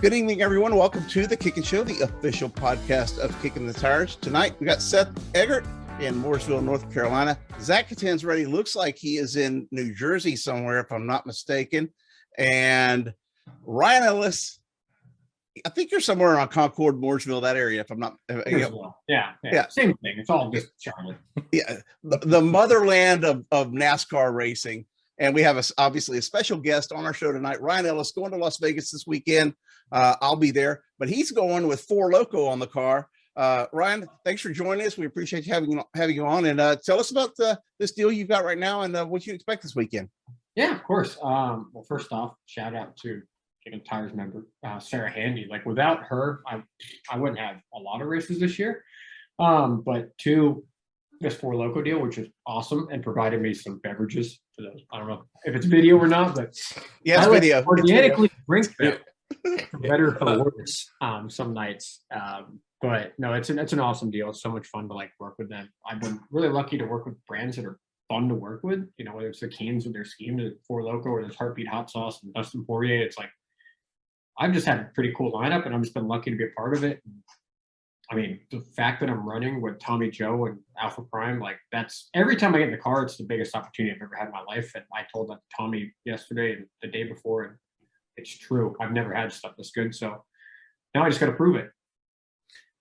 Good evening, everyone. Welcome to the Kicking Show, the official podcast of Kicking the Tires. Tonight, we got Seth Eggert in Mooresville, North Carolina. Zach Catan's ready. Looks like he is in New Jersey somewhere, if I'm not mistaken. And Ryan Ellis, I think you're somewhere on Concord, Mooresville, that area, if I'm not. Yeah. Same thing. It's all just Charlotte. Yeah, the motherland of NASCAR racing. And we have obviously a special guest on our show tonight, Ryan Ellis, going to Las Vegas this weekend. I'll be there, but he's going with Four Loko on the car. Ryan, thanks for joining us. We appreciate you having you on, and tell us about this deal you've got right now and what you expect this weekend. Yeah, of course. Well, first off, shout out to Kicking Tires member Sarah Handy. Like without her, I wouldn't have a lot of races this year. But two, this Four Loko deal, which is awesome, and provided me some beverages for those. I don't know if it's video or not, but yeah, it's video. Organically drink them. For better or for worse, some nights. But no, it's an awesome deal. It's so much fun to work with them. I've been really lucky to work with brands that are fun to work with. You know, whether it's the Canes with their scheme to Four Loko or this Heartbeat Hot Sauce and Dustin Poirier. It's like I've just had a pretty cool lineup, and I've just been lucky to be a part of it. I mean, the fact that I'm running with Tommy Joe and Alpha Prime, that's every time I get in the car, it's the biggest opportunity I've ever had in my life. And I told that to Tommy yesterday and the day before, and it's true. I've never had stuff this good. So now I just got to prove it.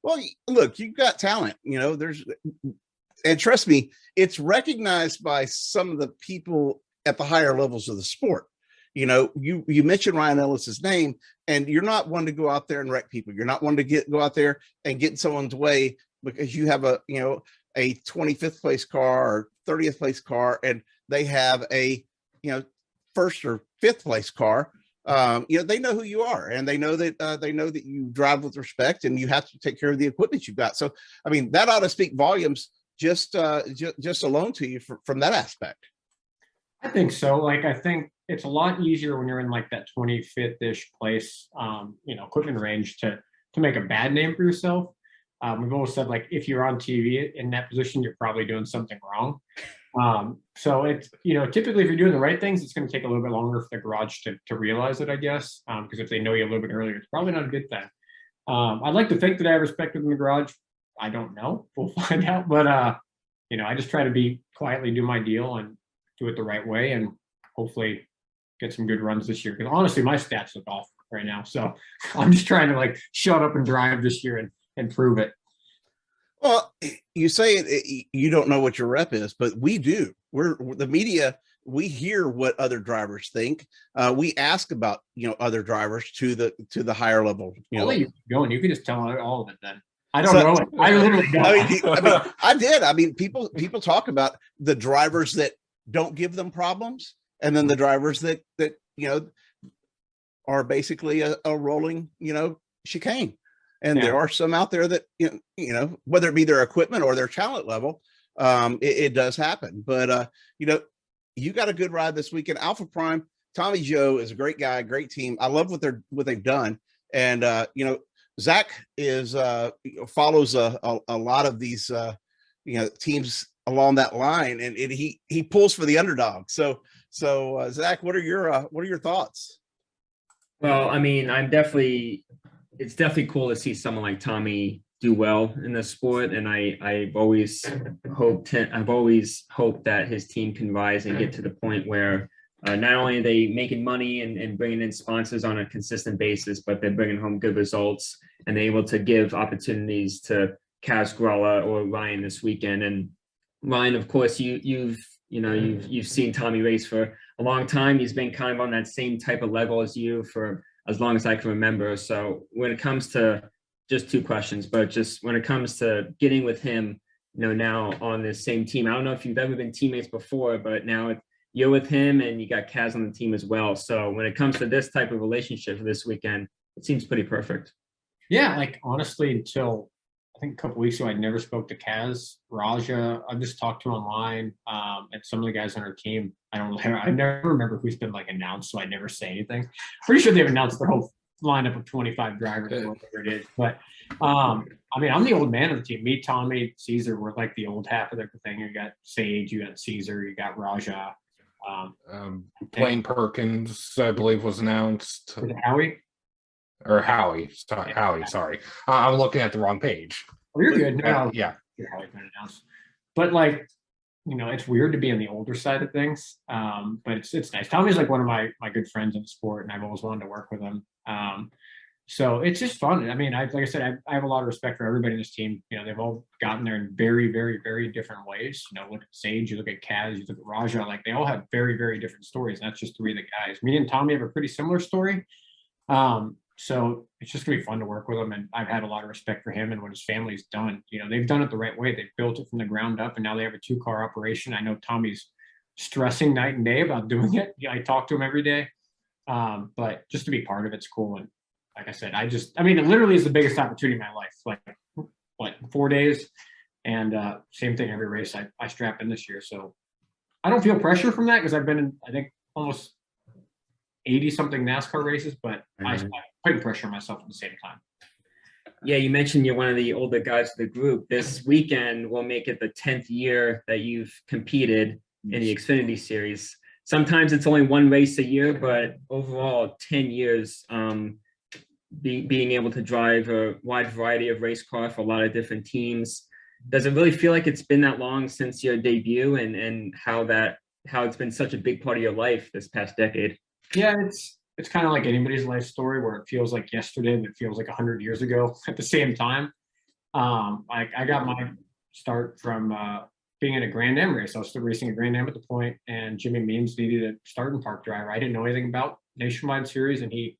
Well, look, you've got talent, and trust me, it's recognized by some of the people at the higher levels of the sport. You know, you mentioned Ryan Ellis's name, and you're not one to go out there and wreck people. You're not one to go out there and get in someone's way because you have a 25th place car or 30th place car, and they have a, first or fifth place car. They know who you are, and they know that you drive with respect, and you have to take care of the equipment you've got. So, I mean, that ought to speak volumes just alone to you from that aspect. I think so. I think it's a lot easier when you're in that 25th-ish place, equipment range to make a bad name for yourself. We've always said if you're on TV in that position, you're probably doing something wrong. So it's, typically if you're doing the right things, it's going to take a little bit longer for the garage to realize it, I guess. Because if they know you a little bit earlier, it's probably not a good thing. I'd like to think that I have respect in the garage. I don't know. We'll find out. But, I just try to be quietly do my deal and do it the right way, and hopefully get some good runs this year. Because honestly, my stats look awful right now. So I'm just trying to shut up and drive this year and prove it. Well, you say you don't know what your rep is, but we do. We're the media. We hear what other drivers think. We ask about other drivers to the higher level. I'll let you go, and you can just tell all of it then. I don't know. I literally don't. I did. I mean, people talk about the drivers that don't give them problems, and then the drivers that are basically a rolling chicane. And there are some out there that, whether it be their equipment or their talent level, it does happen. But, you got a good ride this weekend. Alpha Prime, Tommy Joe is a great guy, great team. I love what they've done. And, Zach follows a lot of these, teams along that line, and he pulls for the underdog. So Zach, what are your thoughts? Well, I mean, it's definitely cool to see someone like Tommy do well in the sport, and I've always hoped that his team can rise and get to the point where not only are they making money and bringing in sponsors on a consistent basis, but they're bringing home good results, and they're able to give opportunities to Kaz Gralla or Ryan this weekend. And Ryan, of course, you've seen Tommy race for a long time. He's been kind of on that same type of level as you for as long as I can remember. So when it comes to just two questions, but just when it comes to getting with him, now on this same team, I don't know if you've ever been teammates before, but now you're with him and you got Kaz on the team as well. So when it comes to this type of relationship for this weekend, it seems pretty perfect. Yeah, honestly, until I think a couple weeks ago, I never spoke to Kaz, Raja. I just talked to him online, and some of the guys on our team. I never remember who's been announced, so I never say anything. Pretty sure they've announced their whole lineup of 25 drivers or whatever it is. But I'm the old man of the team. Me, Tommy, Caesar were the old half of the thing. You got Sage, you got Caesar, you got Raja. Blaine Perkins, I believe, was announced. Was it Howie? or Howie. Sorry, Howie. Sorry, I'm looking at the wrong page. Oh, you're good. No, Yeah. how I can announce. But like, it's weird to be on the older side of things. But it's nice. Tommy's like one of my good friends in the sport, and I've always wanted to work with him. So it's just fun. I mean, like I said, I have a lot of respect for everybody in this team. They've all gotten there in very, very, very different ways. Look at Sage, you look at Kaz, you look at Raja. Like they all have very, very different stories. And that's just three of the guys. Me and Tommy have a pretty similar story. So it's just gonna be fun to work with him, and I've had a lot of respect for him and what his family's done. They've done it the right way. They've built it from the ground up, and now they have a 2-car operation. I know Tommy's stressing night and day about doing it. I talk to him every day, but just to be part of it's cool. And like I said, it literally is the biggest opportunity in my life. Like 4 days, and same thing every race I strap in this year. So I don't feel pressure from that because I've been in, I think, almost 80 something NASCAR races, but I put pressure on myself at the same time. Yeah, you mentioned you're one of the older guys of the group. This weekend will make it the 10th year that you've competed in the Xfinity Series. Sometimes it's only one race a year, but overall 10 years being able to drive a wide variety of race car for a lot of different teams. Does it really feel like it's been that long since your debut, and how it's been such a big part of your life this past decade? Yeah, it's kind of like anybody's life story where it feels like yesterday, but it feels like 100 years ago at the same time. I got my start from being in a Grand Am race. I was still racing a Grand Am at the point, and Jimmy Means needed a start and park driver. I didn't know anything about Nationwide Series, and he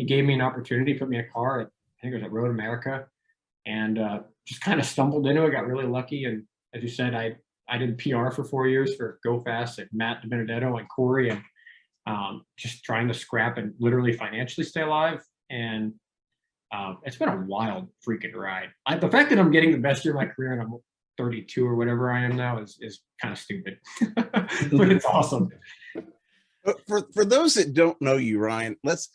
gave me an opportunity, put me in a car at, I think it was at Road America, and just kind of stumbled into it, got really lucky. And as you said, I did PR for 4 years for Go Fast at Matt DiBenedetto and Corey, and just trying to scrap and literally financially stay alive. And it's been a wild freaking ride. The fact that I'm getting the best year of my career and I'm 32 or whatever I am now is kind of stupid, but it's awesome. But for those that don't know you, Ryan, let's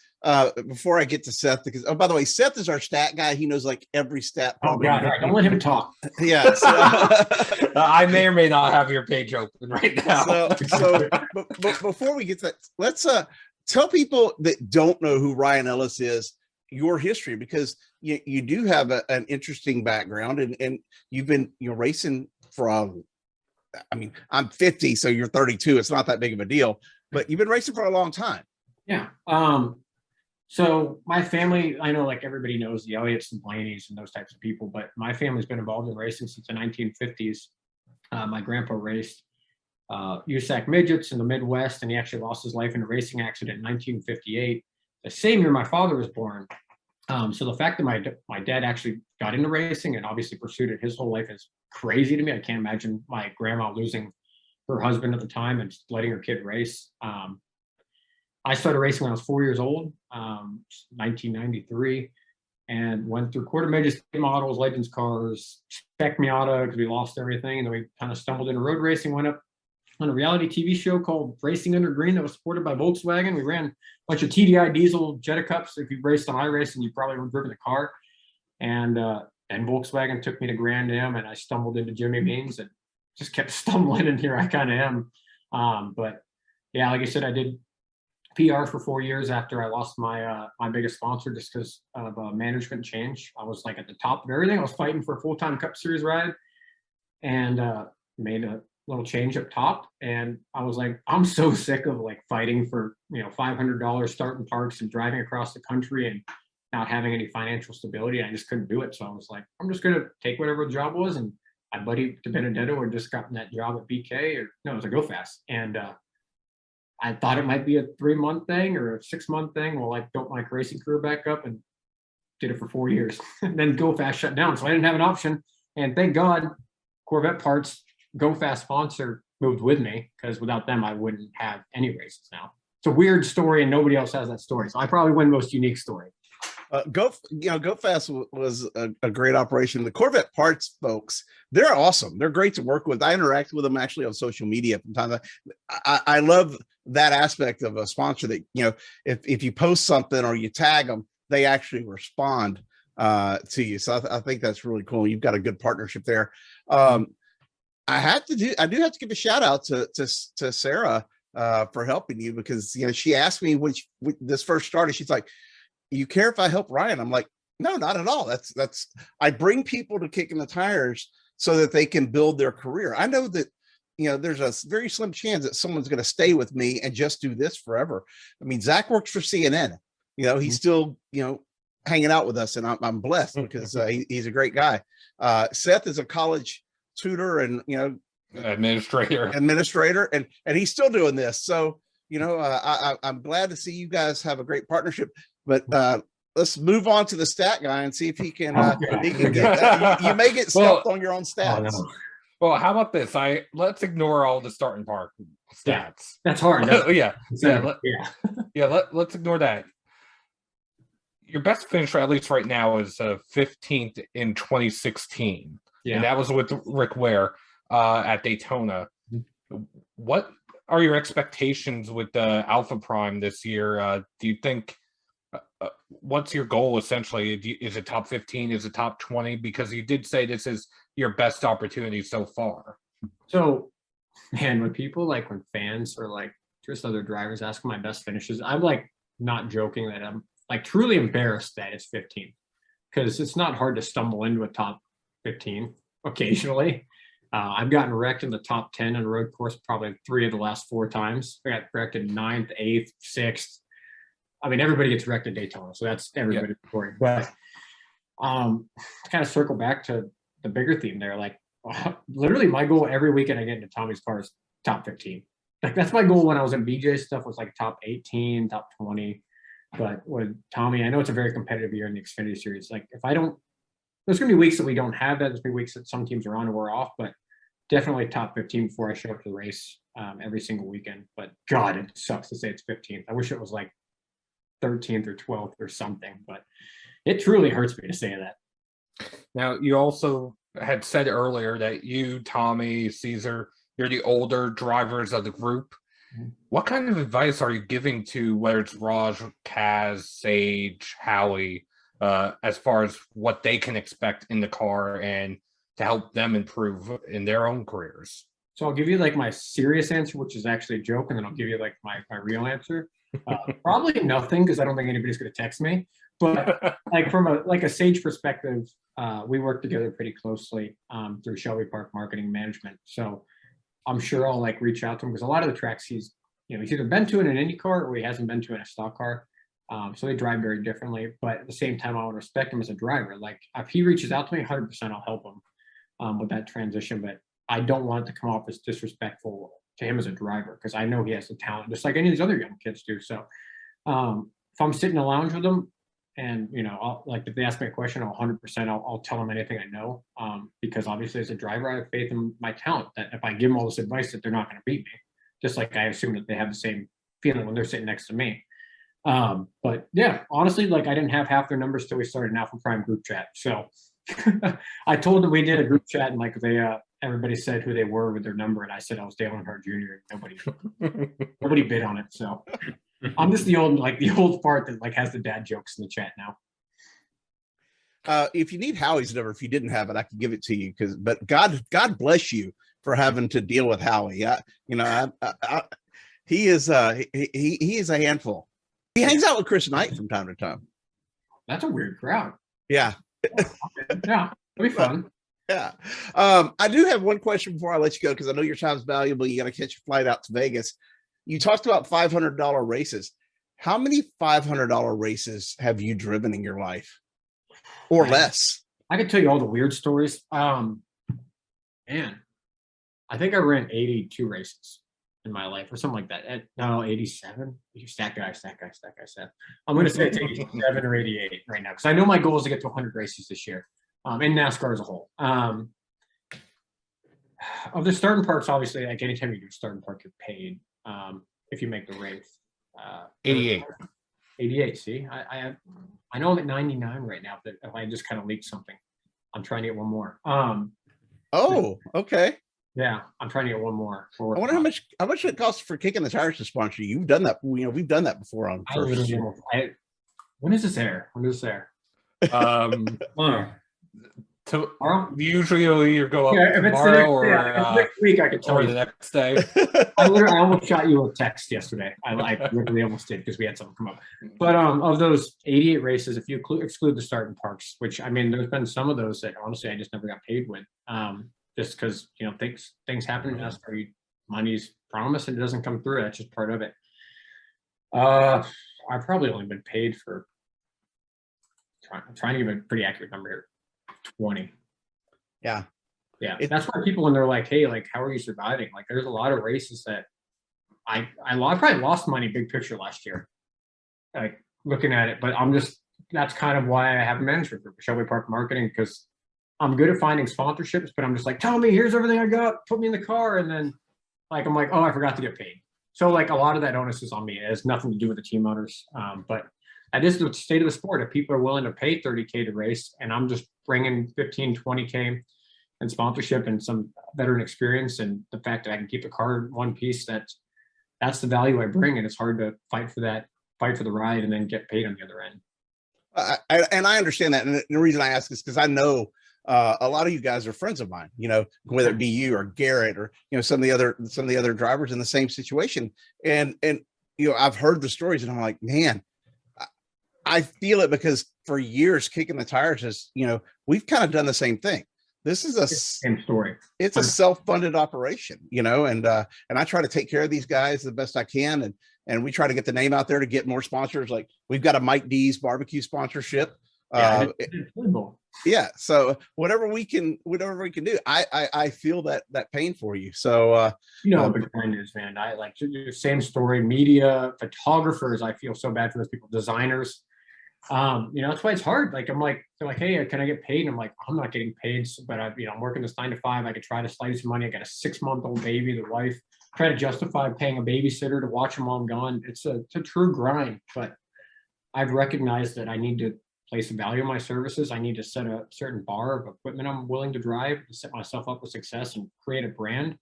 before I get to Seth, because by the way, Seth is our stat guy. He knows like every stat. Oh God, right. Don't let him talk. Yeah. So, I may or may not have your page open right now. But before we get to that, let's tell people that don't know who Ryan Ellis is your history, because you do have an interesting background, and you've been racing from. I mean, I'm 50, so you're 32. It's not that big of a deal, but you've been racing for a long time. Yeah. So my family, I know like everybody knows the Elliots and Blaney's and those types of people, but my family's been involved in racing since the 1950s. My grandpa raced USAC midgets in the Midwest, and he actually lost his life in a racing accident in 1958. The same year my father was born. So the fact that my dad actually got into racing and obviously pursued it his whole life is crazy to me. I can't imagine my grandma losing her husband at the time and letting her kid race. I started racing when I was 4 years old, 1993, and went through quarter midgets, models, legends cars, spec Miata because we lost everything, and then we kind of stumbled into road racing. Went up on a reality TV show called Racing Under Green that was supported by Volkswagen. We ran a bunch of TDI diesel Jetta Cups. If you raced on iRacing, you probably would have driven the car. And Volkswagen took me to Grand Am, and I stumbled into Jimmy Means and just kept stumbling, and here I kind of am. But yeah, like I said, I did PR for 4 years after I lost my my biggest sponsor just because of management change. I was like at the top of everything. I was fighting for a full-time Cup Series ride, and made a little change up top. And I was like, I'm so sick of like fighting for $500 starting parks and driving across the country and not having any financial stability. I just couldn't do it. So I was like, I'm just gonna take whatever the job was. And my buddy DiBenedetto had just gotten that job at BK, or no, it was a Go Fast, and I thought it might be a 3-month thing or a 6-month thing. Well, I built my racing career back up and did it for 4 years. And then Go Fast shut down, so I didn't have an option. And thank God, Corvette Parts, Go Fast sponsor, moved with me, because without them, I wouldn't have any races now. It's a weird story, and nobody else has that story. So I probably win most unique story. Go Fast was a great operation. The Corvette Parts folks, they're awesome. They're great to work with. I interact with them actually on social media from time to time. I love that aspect of a sponsor that, if you post something or you tag them, they actually respond to you. So I think that's really cool. You've got a good partnership there. I do have to give a shout out to Sarah for helping you, because she asked me when this first started. She's like, you care if I help Ryan? I'm like, no, not at all. That's I bring people to kicking the tires so that they can build their career. I know that, there's a very slim chance that someone's going to stay with me and just do this forever. I mean, Zach works for CNN. He's still, hanging out with us, and I'm blessed because he's a great guy. Seth is a college tutor and, administrator, and he's still doing this. So, I'm glad to see you guys have a great partnership, but, let's move on to the stat guy and see if he can, he can get, you may get stumped on your own stats. Oh, no. well, how about this? Let's ignore all the starting park stats. That's hard. Yeah. Yeah. Let's ignore that. Your best finisher, at least right now, is 15th in 2016. Yeah. And that was with Rick Ware at Daytona. What are your expectations with the Alpha Prime this year? Do you think, what's your goal essentially? Is it top 15? Is it top 20? Because you did say this is your best opportunity so far. So, man, when fans or like just other drivers ask my best finishes, I'm like not joking that I'm like truly embarrassed that it's 15, because it's not hard to stumble into a top 15 occasionally. I've gotten wrecked in the top 10 on a road course probably 3 of the last 4 times. I got wrecked in 9th, 8th, 6th. I mean, everybody gets wrecked at Daytona, so that's everybody's story. But to kind of circle back to the bigger theme there, like literally my goal every weekend I get into Tommy's car is top 15. Like that's my goal when I was in BJ stuff, was like top 18, top 20. But with Tommy, I know it's a very competitive year in the Xfinity Series. Like if I don't, there's going to be weeks that we don't have that. There's going to be weeks that some teams are on and we're off, but definitely top 15 before I show up to the race every single weekend. But God, it sucks to say it's 15th. I wish it was like 13th or 12th or something, but it truly hurts me to say that. Now, you also had said earlier that you, Tommy, Caesar, you're the older drivers of the group. What kind of advice are you giving to, whether it's Raj, Kaz, Sage, Howie, as far as what they can expect in the car and to help them improve in their own careers? So I'll give you like my serious answer, which is actually a joke, and then I'll give you like my real answer. Probably nothing, because I don't think anybody's going to text me. But like from a Sage perspective, we work together pretty closely through Shelby Park Marketing Management. So I'm sure I'll like reach out to him, because a lot of the tracks he's either been to in an Indy car or he hasn't been to in a stock car. So they drive very differently. But at the same time, I would respect him as a driver. Like if he reaches out to me, 100% I'll help him with that transition. But I don't want it to come off as disrespectful to him as a driver, because I know he has the talent, just like any of these other young kids do. So if I'm sitting in a lounge with him, and I'll, like if they ask me a question, 100% I'll tell them anything I know, because obviously as a driver I have faith in my talent, that if I give them all this advice that they're not going to beat me, just like I assume that they have the same feeling when they're sitting next to me. But yeah, honestly, like I didn't have half their numbers till we started an Alpha Prime group chat. So I told them we did a group chat, and like they everybody said who they were with their number, and I said I was Dale Earnhardt Jr. and nobody bid on it. So I'm just the old part that like has the dad jokes in the chat now. If you need Howie's number, if you didn't have it, I could give it to you. But God bless you for having to deal with Howie. He is he is a handful. He hangs out with Chris Knight from time to time. That's a weird crowd. Yeah. Yeah, it'll be fun. Yeah. I do have one question before I let you go, because I know your time's valuable. You got to catch your flight out to Vegas. You talked about $500 races. How many $500 races have you driven in your life, or less? I could tell you all the weird stories. Man, I think I ran 82 races in my life or something like that. No, 87. Stat guy. I'm going to say it's 87 or 88 right now, because I know my goal is to get to 100 races this year in NASCAR as a whole. Of the starting parks, obviously, like anytime you do a starting park, you're paid if you make the race. 88. 88. See, I know I'm at 99 right now. But if I just kind of leaked something, I'm trying to get one more. Oh, okay. Yeah, I'm trying to get one more. I wonder how much it costs for Kicking the Tires to sponsor you. You've done that. We've done that before on first. When does this air? Tomorrow? Usually you'll either go up Yeah, if it's the tomorrow next, yeah, if it's next week, I can tell or you. the next day. I almost shot you a text yesterday. I literally almost did because we had something come up. But of those 88 races, if you exclude the starting parks, which I mean, there's been some of those that honestly I just never got paid with, just because things happen. That's where money's promised and it doesn't come through. That's just part of it. I've probably only been paid for trying to give a pretty accurate number here, 20. Yeah. Yeah, that's why people, when they're like, "Hey, like, how are you surviving?" Like, there's a lot of races that I probably lost money big picture last year, like looking at it. But that's kind of why I have a management group, Shelby Park Marketing, because I'm good at finding sponsorships. But I'm just like, tell me, here's everything I got, put me in the car, and then like I'm like, oh, I forgot to get paid. So like a lot of that onus is on me. It has nothing to do with the team owners. But that is the state of the sport. If people are willing to pay $30K to race, and I'm just bringing 15, 20K. And sponsorship and some veteran experience, and the fact that I can keep the car in one piece, that's the value I bring, and it's hard to fight for the ride and then get paid on the other end. I understand that, and the reason I ask is because I know a lot of you guys are friends of mine. Whether it be you or Garrett or some of the other drivers in the same situation, and I've heard the stories, and I'm like, man, I feel it because for years kicking the tires is we've kind of done the same thing. This is same story. It's a self-funded operation, and I try to take care of these guys the best I can, and we try to get the name out there to get more sponsors. Like we've got a Mike D's barbecue sponsorship. Yeah. So whatever we can do, I feel that pain for you. So what the grind is, man. I like the same story. Media, photographers, I feel so bad for those people. Designers. That's why it's hard. Like, they're like, hey, can I get paid? And I'm like, I'm not getting paid, but I'm working this 9 to 5. I could try to slide some money. I got a 6-month-old baby, the wife, try to justify paying a babysitter to watch him while I'm gone. It's a true grind, but I've recognized that I need to place a value on my services. I need to set a certain bar of equipment I'm willing to drive to set myself up with success and create a brand.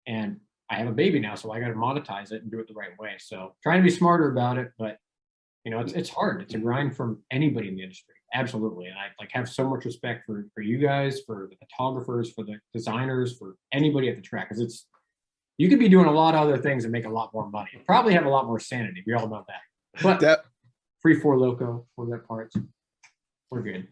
And I have a baby now, so I got to monetize it and do it the right way. So trying to be smarter about it, but it's hard. It's a grind from anybody in the industry. Absolutely. And I have so much respect for you guys, for the photographers, for the designers, for anybody at the track. Because you could be doing a lot of other things and make a lot more money. Probably have a lot more sanity. We all know that. But free for loco for that parts. We're good.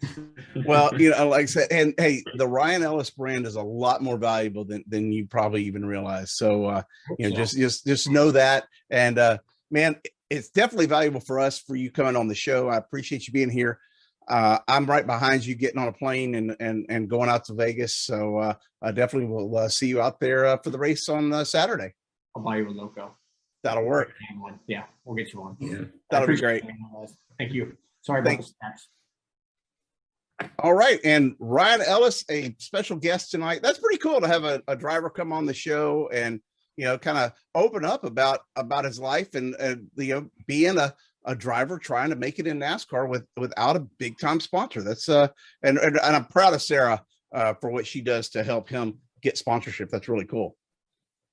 Well, like I said, and hey, the Ryan Ellis brand is a lot more valuable than you probably even realize. So just know that. And man, it's definitely valuable for us, for you coming on the show. I appreciate you being here. I'm right behind you, getting on a plane and going out to Vegas. So I definitely will see you out there for the race on Saturday. I'll buy you a loco. That'll work. Yeah, we'll get you one. Yeah, that'll be great. Thank you. Sorry about the stats. All right. And Ryan Ellis, a special guest tonight. That's pretty cool to have a driver come on the show and kind of open up about his life and being a driver trying to make it in NASCAR without a big time sponsor. That's and I'm proud of Sarah for what she does to help him get sponsorship. That's really cool.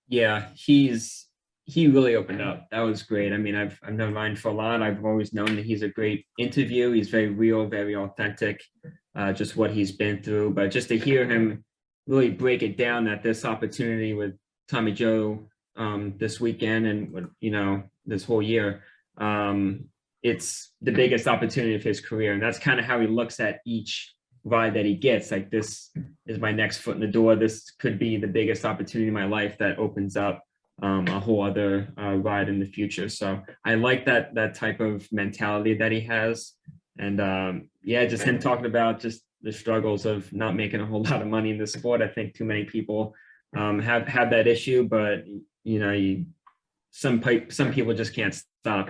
Yeah, he really opened up. That was great. I mean, I've known Ryan for a lot. I've always known that he's a great interview. He's very real, very authentic, just what he's been through. But just to hear him really break it down, that this opportunity with Tommy Joe this weekend and this whole year, it's the biggest opportunity of his career, and that's kind of how he looks at each ride that he gets. Like, this is my next foot in the door. This could be the biggest opportunity in my life that opens up a whole other ride in the future. So I like that type of mentality that he has, and just him talking about just the struggles of not making a whole lot of money in the sport. I think too many people have that issue, but some people just can't stop.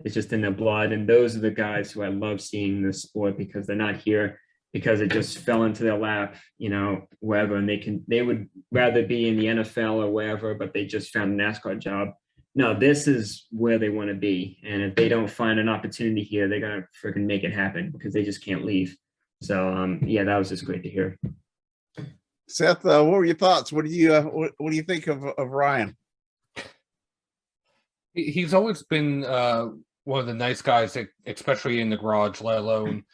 It's just in their blood, and those are the guys who I love seeing in this sport, because they're not here because it just fell into their lap, wherever, and they would rather be in the NFL or wherever, but they just found a NASCAR job. No, this is where they want to be, and if they don't find an opportunity here, they're gonna freaking make it happen, because they just can't leave. So that was just great to hear. Seth, what were your thoughts? What do you think of Ryan? He's always been one of the nice guys, especially in the garage, let alone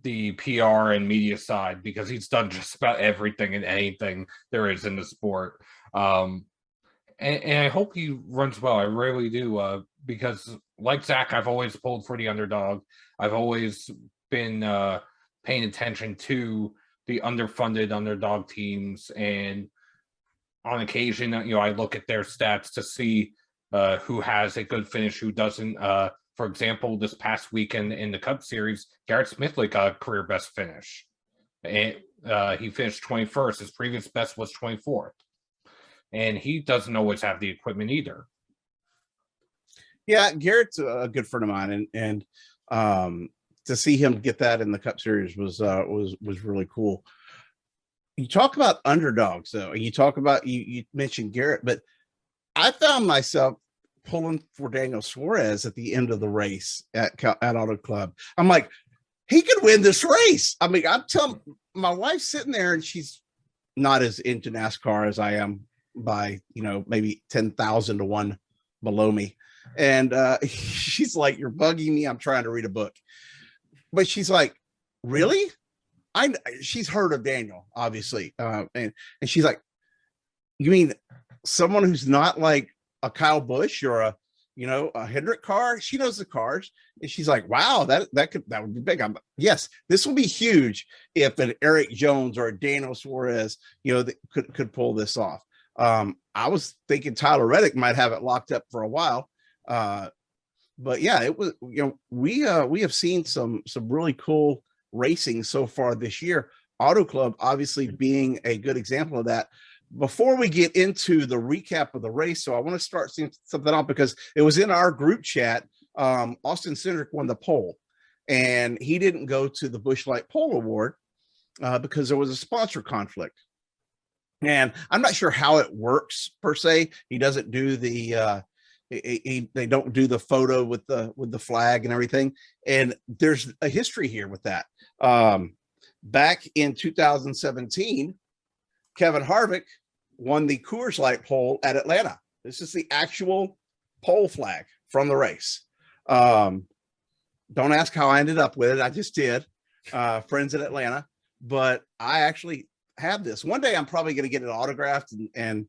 the PR and media side because he's done just about everything and anything there is in the sport. And I hope he runs well. I really do, because like Zach, I've always pulled for the underdog. I've always been paying attention to the underfunded underdog teams, and on occasion, I look at their stats to see who has a good finish, who doesn't. For example, this past weekend in the Cup Series, Garrett Smithley got a career best finish, and he finished 21st. His previous best was 24th. And he doesn't always have the equipment either. Yeah, Garrett's a good friend of mine, and to see him get that in the Cup Series was really cool. You talk about underdogs, though. You talk about you mentioned Garrett, but I found myself pulling for Daniel Suarez at the end of the race at Auto Club. I'm like, he could win this race. I mean, I'm telling my wife's sitting there, and she's not as into NASCAR as I am, by maybe 10,000 to 1 below me, and she's like, "You're bugging me, I'm trying to read a book." But she's like, "Really?" She's heard of Daniel, obviously, and she's like, "You mean someone who's not like a Kyle Busch or a Hendrick car?" She knows the cars, and she's like, "Wow, that would be big." I'm like, yes, this will be huge if an Eric Jones or a Daniel Suarez that could pull this off. I was thinking Tyler Reddick might have it locked up for a while, but yeah, it was. We have seen some really cool racing so far this year. Auto Club obviously being a good example of that. Before we get into the recap of the race, so I want to start seeing something out because it was in our group chat. Austin Cindric won the pole, and he didn't go to the Busch Light Pole Award because there was a sponsor conflict. And I'm not sure how it works per se. He doesn't do the they don't do the photo with the flag and everything. And there's a history here with that. Back in 2017, Kevin Harvick won the Coors Light pole at Atlanta. This is the actual pole flag from the race. Don't ask how I ended up with it. I just did. Friends in Atlanta, but I actually have this. One day I'm probably going to get it autographed and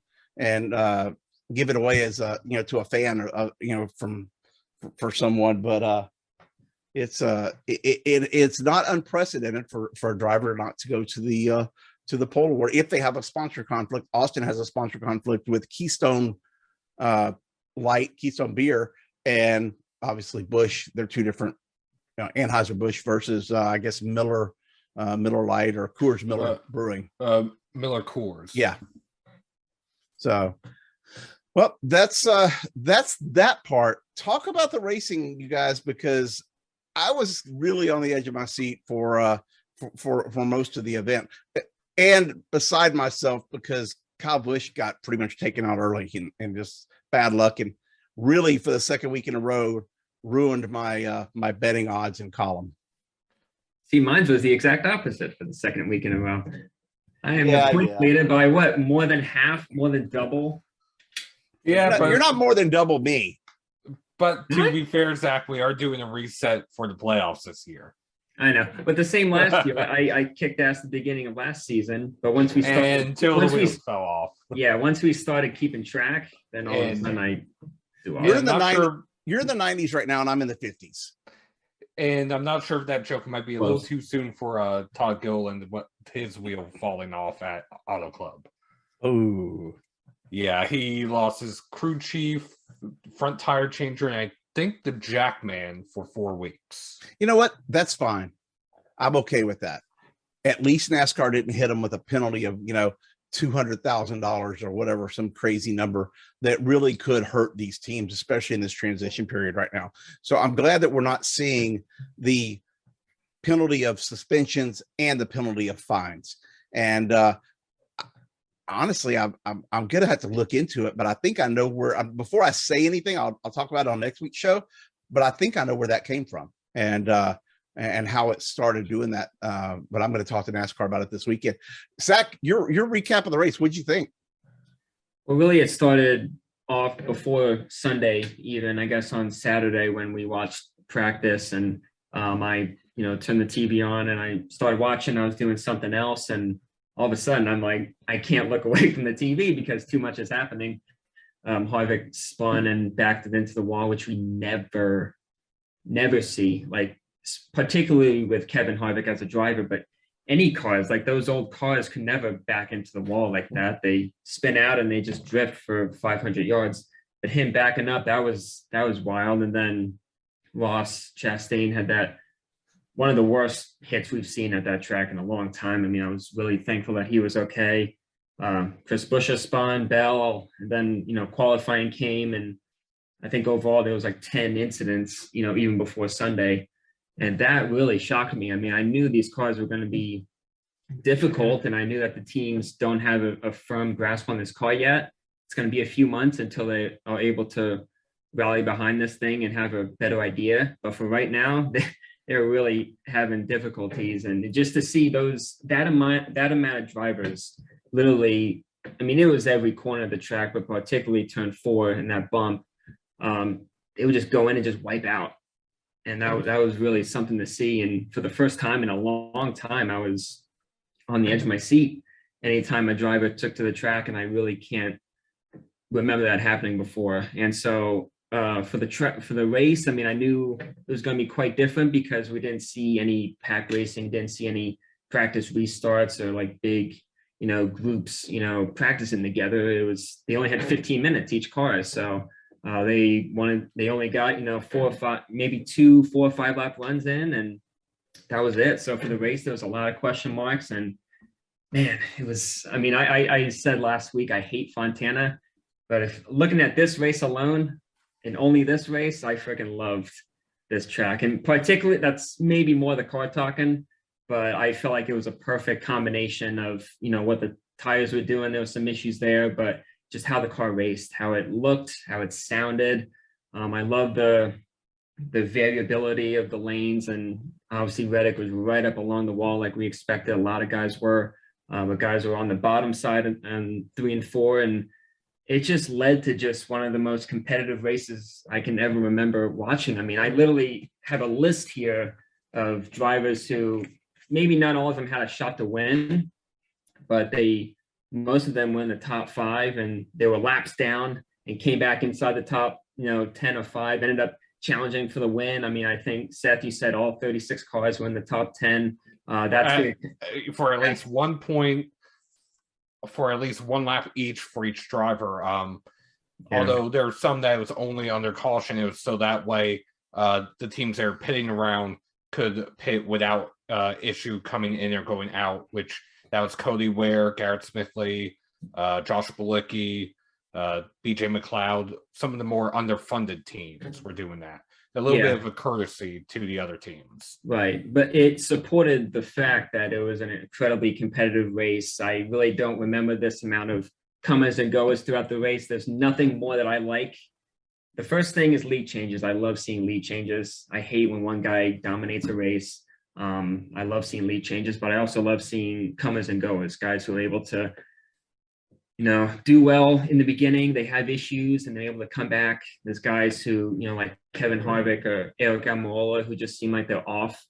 give it away as to a fan or for someone, but it's not unprecedented for a driver not to go to the pole award if they have a sponsor conflict. Austin has a sponsor conflict with Keystone Light, Keystone Beer, and obviously Busch. They're two different, Anheuser-Busch versus I guess Miller Lite or Coors Miller Brewing. Miller Coors. Yeah. So, well, that's that part. Talk about the racing, you guys, because I was really on the edge of my seat for most of the event, and beside myself because Kyle Busch got pretty much taken out early and just bad luck, and really for the second week in a row ruined my my betting odds in column. See, mine was the exact opposite for the second week in a row. I am Yeah, the point leader by what? More than half, more than double. Yeah, You're not more than double me. But to be fair, Zach, we are doing a reset for the playoffs this year. I know, but the same last year. I kicked ass at the beginning of last season, but once we started, until the wheels fell off. Yeah, once we started keeping track, then all of a sudden I do. You're in the 90s. You're in the 90s right now, and I'm in the 50s. And I'm not sure if that joke might be a little too soon for Todd Gilliland, his wheel falling off at Auto Club. Oh, yeah, he lost his crew chief, front tire changer, and I think the jackman for 4 weeks. You know what? That's fine. I'm okay with that. At least NASCAR didn't hit him with a penalty of $200,000 or whatever, some crazy number that really could hurt these teams, especially in this transition period right now. So I'm glad that we're not seeing the penalty of suspensions and the penalty of fines. And honestly, I'm going to have to look into it, but I think I know where. Before I say anything, I'll talk about it on next week's show. But I think I know where that came from and how it started doing that. But I'm going to talk to NASCAR about it this weekend. Zach, your recap of the race, what'd you think? Well, really, it started off before Sunday, even I guess on Saturday when we watched practice, and I turned the TV on and I started watching. I was doing something else, and all of a sudden I'm like, I can't look away from the TV because too much is happening. Harvick spun and backed it into the wall, which we never see, like particularly with Kevin Harvick as a driver, but any cars, like those old cars, could never back into the wall like that. They spin out and they just drift for 500 yards. But him backing up, that was wild. And then Ross Chastain had that one of the worst hits we've seen at that track in a long time. I mean, I was really thankful that he was okay. Chris Buescher spun, Bell, and then qualifying came, and I think overall there was like 10 incidents, even before Sunday. And that really shocked me. I mean, I knew these cars were going to be difficult, and I knew that the teams don't have a firm grasp on this car yet. It's going to be a few months until they are able to rally behind this thing and have a better idea. But for right now, they're really having difficulties. And just to see that amount of drivers, literally, I mean, it was every corner of the track, but particularly turn 4 and that bump, they would just go in and just wipe out. And that was really something to see. And for the first time in a long time, I was on the edge of my seat anytime a driver took to the track, and I really can't remember that happening before. And so for the race, I mean, I knew it was going to be quite different because we didn't see any pack racing, didn't see any practice restarts or like big, groups, practicing together. They only had 15 minutes each car, so they only got 4 or 5, maybe 2, 4 or 5 lap runs in, and that was it. So for the race, there was a lot of question marks, and man, it was. I mean, I said last week I hate Fontana, but if looking at this race alone and only this race, I freaking loved this track, and particularly that's maybe more the car talking, but I felt like it was a perfect combination of what the tires were doing. There was some issues there, but just how the car raced, how it looked, how it sounded. I love the variability of the lanes, and obviously Reddick was right up along the wall like we expected. A lot of guys were, but guys were on the bottom side and 3 and 4, and it just led to just one of the most competitive races I can ever remember watching. I mean, I literally have a list here of drivers who maybe not all of them had a shot to win, but most of them were in the top 5, and they were laps down and came back inside the top, 10 or 5, ended up challenging for the win. I mean, I think, Seth, you said all 36 cars were in the top 10. That's for at least 1 point, for at least 1 lap each for each driver. Although there were some that was only under caution, it was so that way the teams that are pitting around could pit without issue coming in or going out, which that was Cody Ware, Garrett Smithley, Josh Bilicki, BJ McLeod. Some of the more underfunded teams were doing that. A little bit of a courtesy to the other teams. Right. But it supported the fact that it was an incredibly competitive race. I really don't remember this amount of comers and goers throughout the race. There's nothing more that I like. The first thing is lead changes. I love seeing lead changes. I hate when one guy dominates a race. I love seeing lead changes, but I also love seeing comers and goers, guys who are able to, do well in the beginning. They have issues and they're able to come back. There's guys who, like Kevin Harvick or Eric Almirola, who just seem like they're off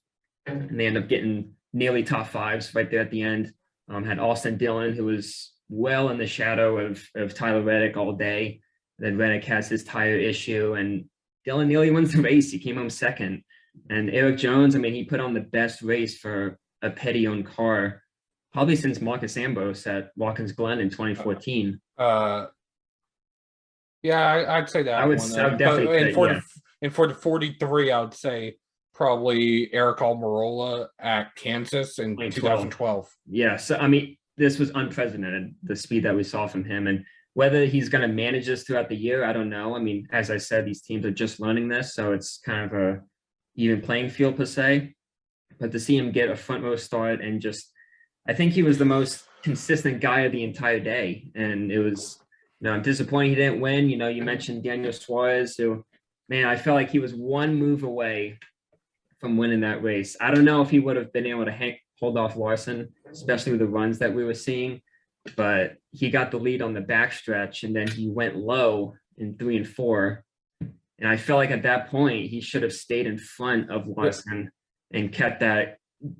and they end up getting nearly top 5s right there at the end. Had Austin Dillon, who was well in the shadow of Tyler Reddick all day. Then Reddick has his tire issue, and Dillon nearly wins the race. He came home second. And Eric Jones, I mean, he put on the best race for a Petty-owned car probably since Marcus Ambrose at Watkins Glen in 2014. Yeah, I'd say that. I would definitely. And for the 43, I would say probably Eric Almirola at Kansas in 2012. Yeah, so I mean, this was unprecedented, the speed that we saw from him, and whether he's going to manage this throughout the year, I don't know. I mean, as I said, these teams are just learning this, so it's kind of a even playing field per se. But to see him get a front row start and just, I think he was the most consistent guy of the entire day, and it was, I'm disappointed he didn't win. You mentioned Daniel Suarez, who, man, I felt like he was one move away from winning that race. I don't know if he would have been able to hold off Larson, especially with the runs that we were seeing, but he got the lead on the backstretch, and then he went low in 3 and 4. And I felt like at that point he should have stayed in front of Larson and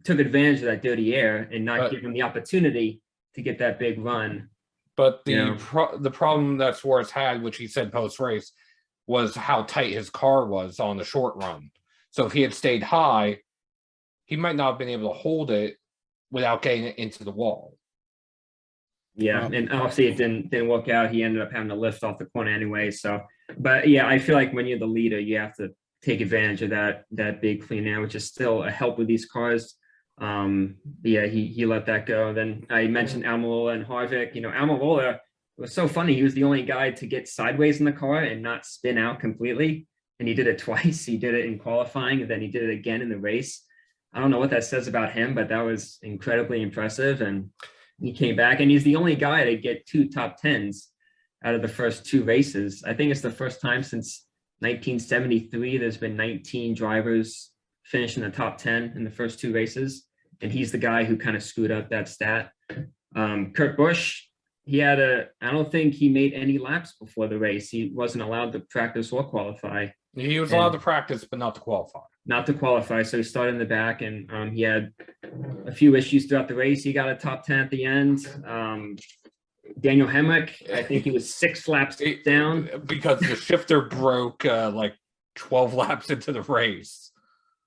took advantage of that dirty air and not give him the opportunity to get that big run. But the problem that Suarez had, which he said post race, was how tight his car was on the short run. So if he had stayed high, he might not have been able to hold it without getting it into the wall. Yeah, and obviously it didn't work out. He ended up having to lift off the corner anyway. So, but yeah, I feel like when you're the leader, you have to take advantage of that big clean air, which is still a help with these cars. Yeah, he let that go. Then I mentioned Almirola and Harvick. Almirola was so funny. He was the only guy to get sideways in the car and not spin out completely. And he did it twice. He did it in qualifying, and then he did it again in the race. I don't know what that says about him, but that was incredibly impressive. And he came back, and he's the only guy to get 2 top 10s out of the first 2 races. I think it's the first time since 1973 there's been 19 drivers finish in the top 10 in the first 2 races. And he's the guy who kind of screwed up that stat. Kurt Busch, I don't think he made any laps before the race. He wasn't allowed to practice or qualify. He was allowed to practice, but not to qualify. Not to qualify. So he started in the back, and he had a few issues throughout the race. He got a top 10 at the end. Daniel Hemrick, I think he was 6 laps down. Because the shifter broke like 12 laps into the race.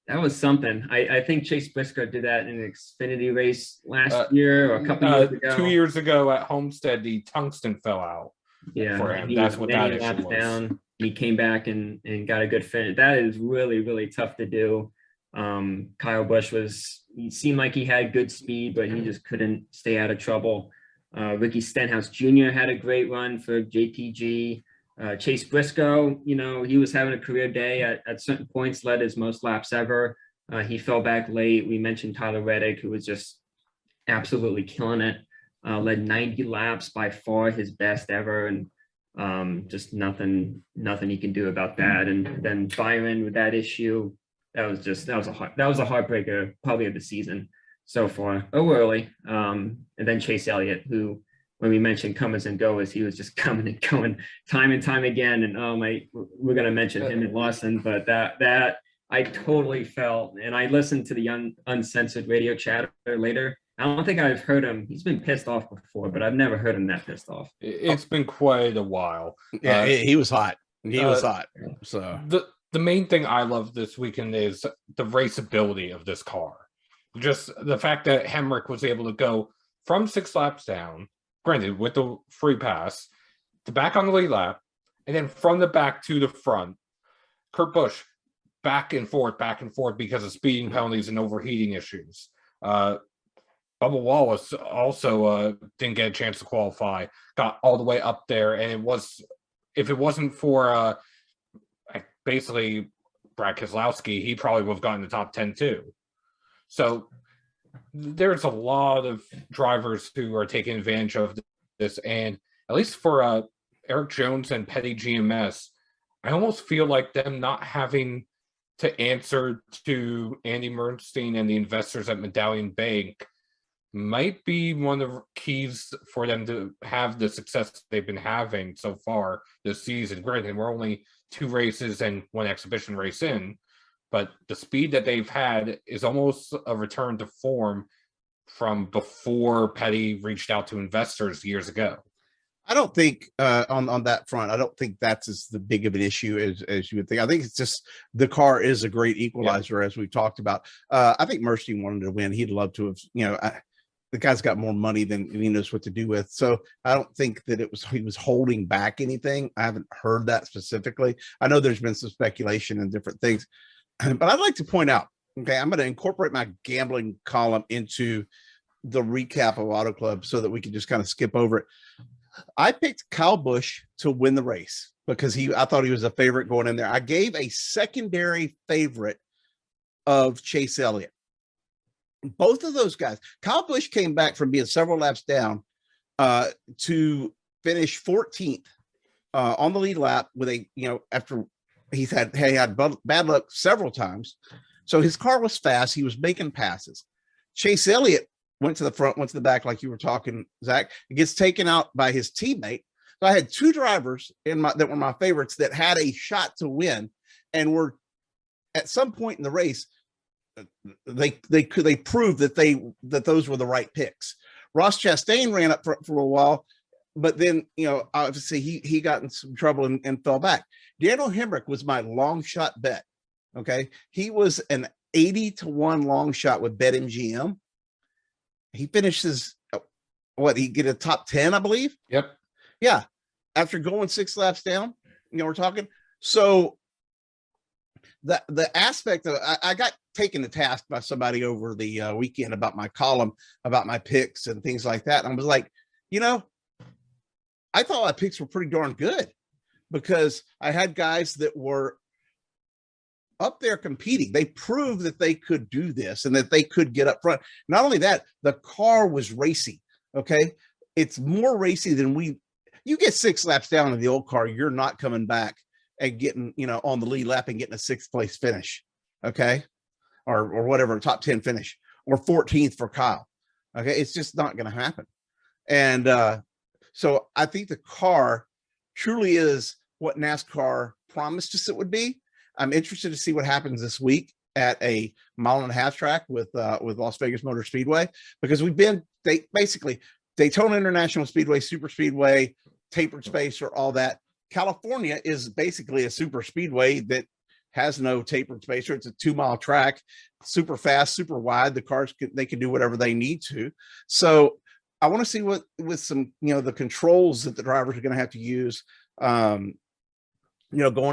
That was something. I think Chase Briscoe did that in an Xfinity race last year or a couple years ago. 2 years ago at Homestead, the tungsten fell out. Yeah, for him. That's what that issue was. Down. He came back and got a good finish. That is really, really tough to do. Kyle Busch he seemed like he had good speed, but he just couldn't stay out of trouble. Ricky Stenhouse Jr. had a great run for JTG. Chase Briscoe, he was having a career day at certain points, led his most laps ever. He fell back late. We mentioned Tyler Reddick, who was just absolutely killing it. Led 90 laps, by far his best ever, and just nothing he can do about that. And then Byron with that issue, that was a heartbreaker, probably of the season so far. Early. And then Chase Elliott, who, when we mentioned comers and goers, he was just coming and going time and time again. And we're going to mention him and Lawson, but that I totally felt, and I listened to the uncensored radio chatter later. I don't think I've heard him. He's been pissed off before, but I've never heard him that pissed off. It's been quite a while. Yeah, he was hot. He was hot. So the main thing I love this weekend is the raceability of this car. Just the fact that Hemrick was able to go from 6 laps down, granted with the free pass, to back on the lead lap, and then from the back to the front. Kurt Busch back and forth because of speeding penalties and overheating issues. Bubba Wallace also didn't get a chance to qualify, got all the way up there, and if it wasn't for basically Brad Keselowski, he probably would have gotten the top 10 too. So there's a lot of drivers who are taking advantage of this, and at least for Eric Jones and Petty GMS, I almost feel like them not having to answer to Andy Bernstein and the investors at Medallion Bank might be one of the keys for them to have the success they've been having so far this season. Granted, we're only 2 races and 1 exhibition race in, but the speed that they've had is almost a return to form from before Petty reached out to investors years ago. I don't think on that front, I don't think that's as the big of an issue as you would think. I think it's just the car is a great equalizer, as we've talked about. I think Murstein wanted to win. He'd love to have, the guy's got more money than he knows what to do with. So I don't think that he was holding back anything. I haven't heard that specifically. I know there's been some speculation and different things, but I'd like to point out, okay, I'm going to incorporate my gambling column into the recap of Auto Club so that we can just kind of skip over it. I picked Kyle Busch to win the race because I thought he was a favorite going in there. I gave a secondary favorite of Chase Elliott. Both of those guys, Kyle Busch came back from being several laps down to finish 14th on the lead lap with after he had bad luck several times. So his car was fast. He was making passes. Chase Elliott went to the front, went to the back, like you were talking, Zach. It gets taken out by his teammate. So I had 2 drivers that were my favorites that had a shot to win and were at some point in the race they proved that those were the right picks. Ross Chastain ran up for a while, but then, obviously he got in some trouble and fell back. Daniel Hemrick was my long shot bet. Okay. He was an 80-1 long shot with BetMGM. He finishes he get a top 10, I believe. Yep. Yeah. After going 6 laps down, we're talking. So the aspect of I got taken to task by somebody over the weekend about my column, about my picks and things like that. And I was like, I thought my picks were pretty darn good because I had guys that were up there competing. They proved that they could do this and that they could get up front. Not only that, the car was racy. Okay. It's more racy than you get 6 laps down in the old car, you're not coming back and getting, on the lead lap and getting a 6th place finish. Okay. Or whatever, top 10 finish or 14th for Kyle. Okay. It's just not going to happen. And so I think the car truly is what NASCAR promised us it would be. I'm interested to see what happens this week at a 1.5 mile track with Las Vegas Motor Speedway, because basically Daytona International Speedway, Super Speedway, tapered spacer, all that. California is basically a super speedway that has no tapered spacer. It's a 2-mile track, super fast, super wide. The cars they can do whatever they need to. So I want to see what with some, the controls that the drivers are going to have to use, going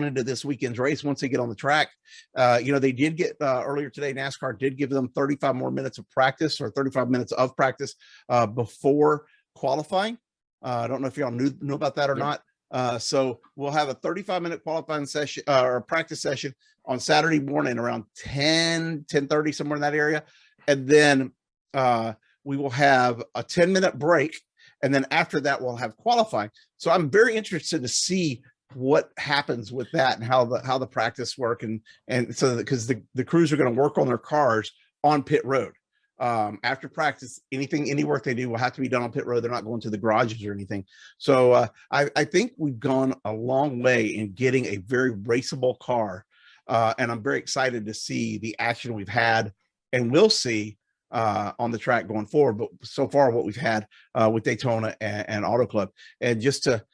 into this weekend's race once they get on the track. They did get earlier today, NASCAR did give them 35 more minutes of practice, or 35 minutes of practice before qualifying. I don't know if y'all knew about that or not. So we'll have a 35-minute qualifying session or practice session on Saturday morning around 10:30, somewhere in that area. And then we will have a 10-minute break. And then after that, we'll have qualifying. So I'm very interested to see what happens with that and how the practice work. And so because the crews are going to work on their cars on pit road. After practice, any work they do will have to be done on pit road. They're not going to the garages or anything. So I think we've gone a long way in getting a very raceable car. And I'm very excited to see the action we've had and will see on the track going forward. But so far what we've had with Daytona and Auto Club, and just to,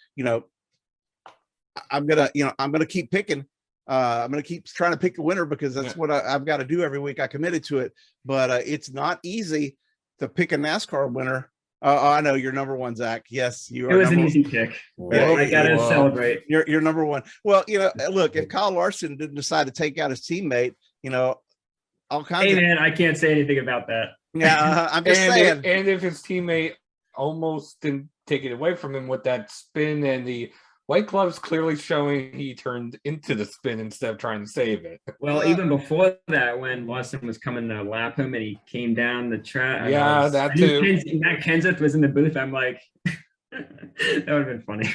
I'm going to keep picking. I'm going to keep trying to pick the winner because that's what I've got to do every week. I committed to it, but it's not easy to pick a NASCAR winner. I know you're number one, Zach. Yes, you are. It was an easy pick. Yeah, I got to celebrate. You're number one. Well, look, if Kyle Larson didn't decide to take out his teammate, all kinds Hey, man, I can't say anything about that. Yeah, I'm just saying. And if his teammate almost didn't take it away from him with that spin, and the white gloves clearly showing he turned into the spin instead of trying to save it. Well, even before that, when Larson was coming to lap him and he came down the track. Yeah, that too. Matt Kenseth was in the booth. I'm like, that would have been funny.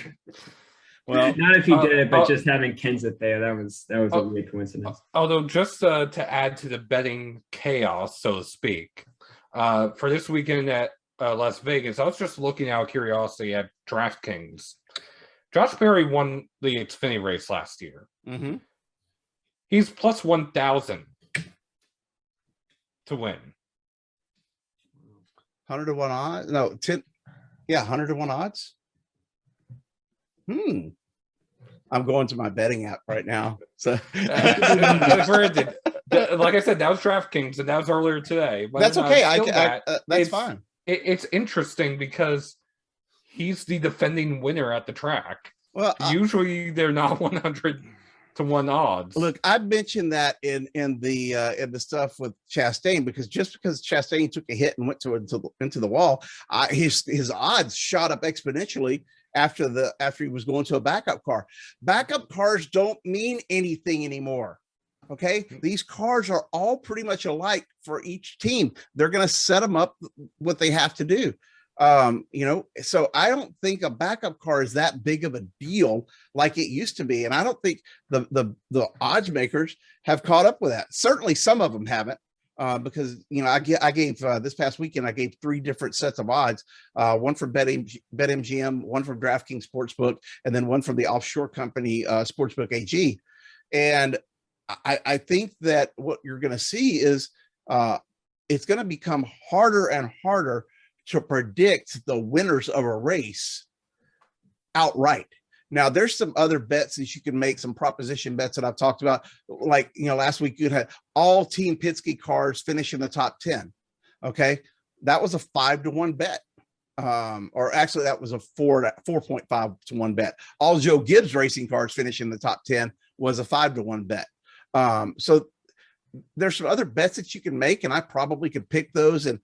Well, not if he did it, but just having Kenseth there, that was a weird coincidence. Although, just to add to the betting chaos, so to speak, for this weekend at Las Vegas, I was just looking out of curiosity at DraftKings. Josh Berry won the Xfinity race last year. Mm-hmm. He's plus 1,000 to win. 100-1 odds? No, 10. Yeah, 100-1 odds. I'm going to my betting app right now. So, like I said, that was DraftKings, and that was earlier today. But that's okay. That's fine. It's interesting because he's the defending winner at the track. Well, usually they're not 100-1 odds. Look, I mentioned that in the stuff with Chastain, because just because Chastain took a hit and went into the wall, his odds shot up exponentially after he was going to a backup car. Backup cars don't mean anything anymore. Okay, these cars are all pretty much alike for each team. They're going to set them up what they have to do. So I don't think a backup car is that big of a deal like it used to be. And I don't think the odds makers have caught up with that. Certainly some of them haven't, because, I gave this past weekend, I gave 3 different sets of odds, one from BetMGM, one from DraftKings Sportsbook, and then one from the offshore company, Sportsbook AG. And I think that what you're going to see is it's going to become harder and harder to predict the winners of a race outright. Now, there's some other bets that you can make, some proposition bets that I've talked about. Like, last week you had all Team Penske cars finish in the top 10. Okay. That was a 5-1 bet. Or actually that was a 4.5 to 1 bet. All Joe Gibbs racing cars finish in the top 10 was a 5-1 bet. So there's some other bets that you can make, and I probably could pick those and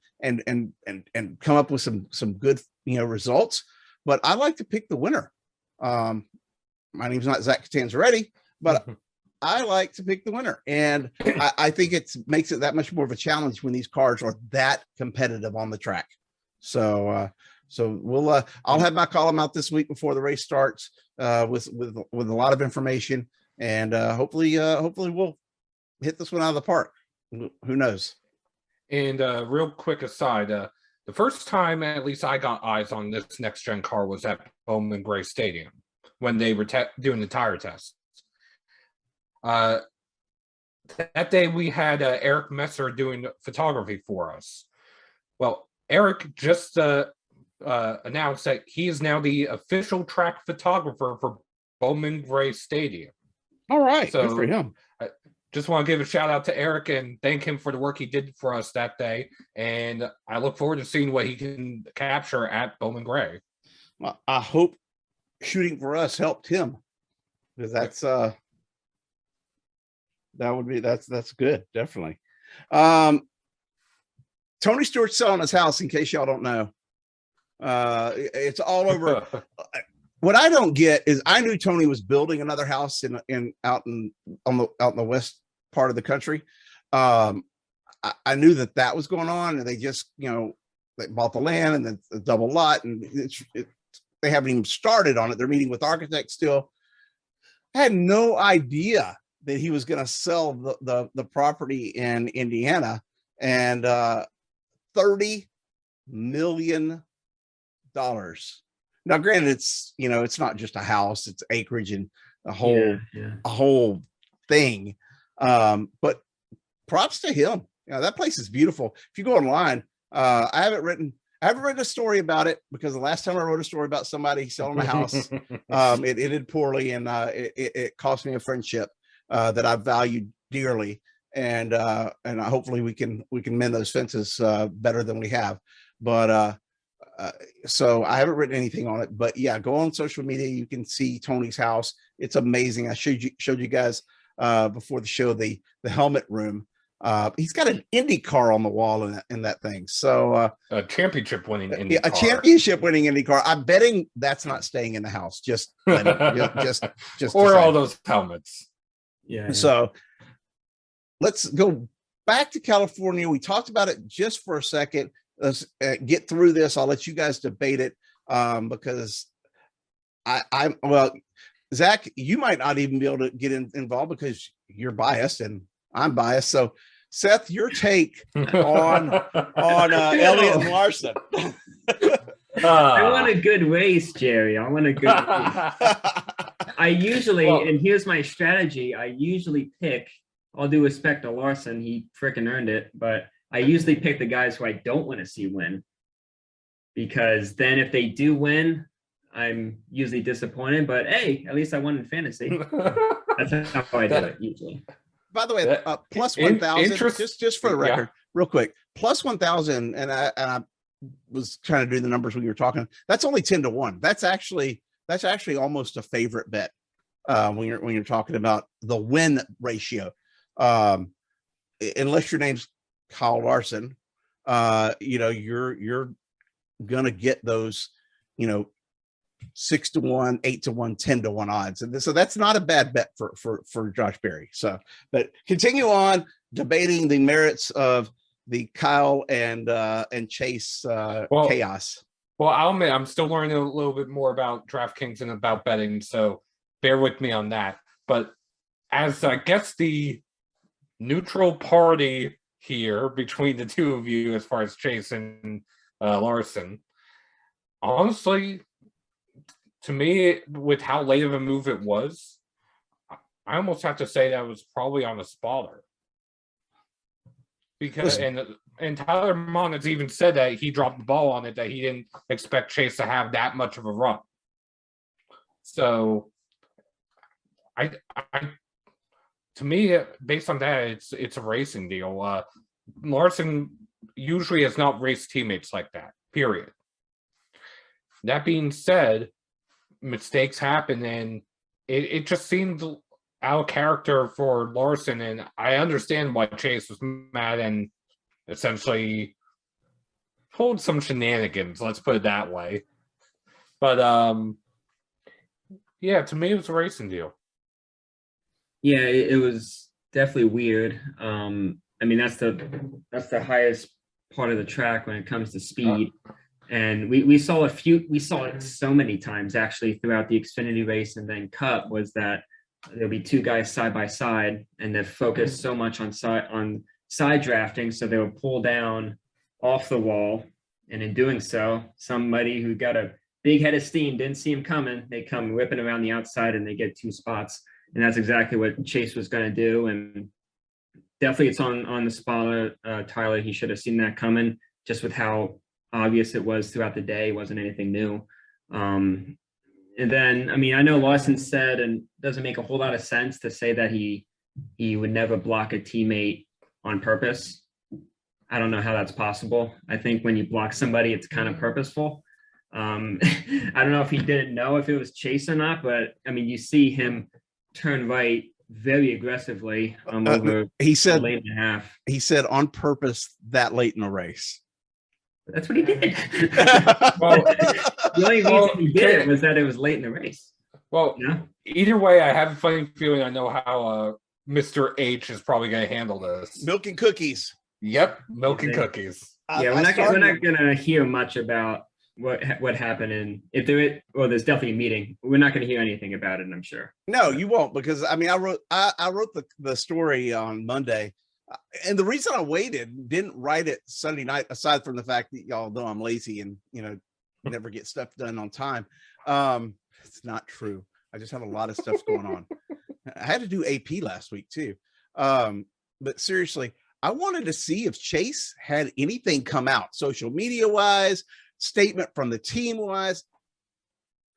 come up with some good, results, but I like to pick the winner. My name's not Zach Catanzaretti, but I like to pick the winner. And I think it makes it that much more of a challenge when these cars are that competitive on the track. So we'll, I'll have my column out this week before the race starts, with a lot of information, and hopefully we'll hit this one out of the park. Who knows? And real quick aside, the first time at least I got eyes on this next gen car was at Bowman Gray Stadium when they were doing the tire tests. That day we had Eric Messer doing photography for us. Well, Eric just announced that he is now the official track photographer for Bowman Gray Stadium. All right, so good for him. I just want to give a shout out to Eric and thank him for the work he did for us that day. And I look forward to seeing what he can capture at Bowman Gray. Well, I hope shooting for us helped him, because that's that's good, definitely. Tony Stewart's selling his house, in case y'all don't know. It's all over. What I don't get is, I knew Tony was building another house out in the west part of the country. I knew that was going on, and they just, they bought the land and the double lot, and they haven't even started on it. They're meeting with architects still. I had no idea that he was going to sell the property in Indiana, and $30 million. Now, granted, it's it's not just a house; it's acreage and a whole thing. But props to him. That place is beautiful. If you go online, I haven't written a story about it, because the last time I wrote a story about somebody selling a house, it ended poorly, and it cost me a friendship that I valued dearly. And hopefully we can mend those fences better than we have. But so I haven't written anything on it, but yeah, go on social media. You can see Tony's house. It's amazing. I showed you guys before the show the helmet room. He's got an Indy car on the wall in that thing. So a championship winning Indy car. A championship winning Indy car. I'm betting that's not staying in the house. Just or all those helmets. Yeah. So let's go back to California. We talked about it just for a second. Let's get through this. I'll let you guys debate it, because well, Zach, you might not even be able to get involved because you're biased and I'm biased. So Seth, your take on Elliott and Larson. I want a good race, Jerry. I want a good race. I usually, and here's my strategy, I usually pick, all due respect to Larson, he freaking earned it, but I usually pick the guys who I don't want to see win, because then if they do win, I'm usually disappointed, but hey, at least I won in fantasy. That's how I do it usually. By the way, plus 1,000, just for the record, real quick, plus 1,000, and I was trying to do the numbers when you were talking. That's only 10-1. That's actually almost a favorite bet when you're talking about the win ratio. Unless your name's Kyle Larson, you're gonna get those, 6-1, 8-1, 10-1 odds, and so that's not a bad bet for Josh Berry. So, but continue on debating the merits of the Kyle and Chase chaos. Well, I'll admit I'm still learning a little bit more about DraftKings and about betting, so bear with me on that. But as I guess the neutral party here between the two of you, as far as Chase and Larson, honestly, to me, with how late of a move it was, I almost have to say that was probably on a spotter. because Listen. and Tyler Monitz even said that he dropped the ball on it, that he didn't expect Chase to have that much of a run. So I to me, based on that, it's a racing deal. Larson usually has not raced teammates like that, period. That being said, mistakes happen, and it just seemed out of character for Larson, and I understand why Chase was mad and essentially pulled some shenanigans, let's put it that way. But yeah, to me it was a racing deal. Yeah, it was definitely weird. I mean, that's the highest part of the track when it comes to speed. And we saw it so many times actually throughout the Xfinity race and then Cup, was that there'll be two guys side by side and they focus so much on side drafting, so they will pull down off the wall, and in doing so, somebody who got a big head of steam didn't see him coming, they come whipping around the outside and they get two spots. And that's exactly what Chase was going to do. And definitely it's on the spoiler, Tyler. He should have seen that coming, just with how obvious it was throughout the day. It wasn't anything new. And then, I mean, I know Lawson said, and doesn't make a whole lot of sense to say that he would never block a teammate on purpose. I don't know how that's possible. I think when you block somebody, it's kind of purposeful. I don't know if he didn't know if it was Chase or not, but I mean, you see him turn right very aggressively over He said a lane and a half. He said on purpose that late in the race. That's what he did. Well, The only reason he did it was that it was late in the race. Well, Yeah. Either way, I have a funny feeling I know how Mr. H is probably going to handle this. Milk and cookies. Yep, milk and cookies. Yeah, we're not going to hear much about what happened, and if there's definitely a meeting. We're not going to hear anything about it, I'm sure. No, you won't, because I mean, I wrote the story on Monday, and the reason I waited, didn't write it Sunday night, aside from the fact that y'all know I'm lazy and never get stuff done on time. It's not true. I just have a lot of stuff going on. I had to do AP last week too. But seriously, I wanted to see if Chase had anything come out social media wise, statement from the team wise.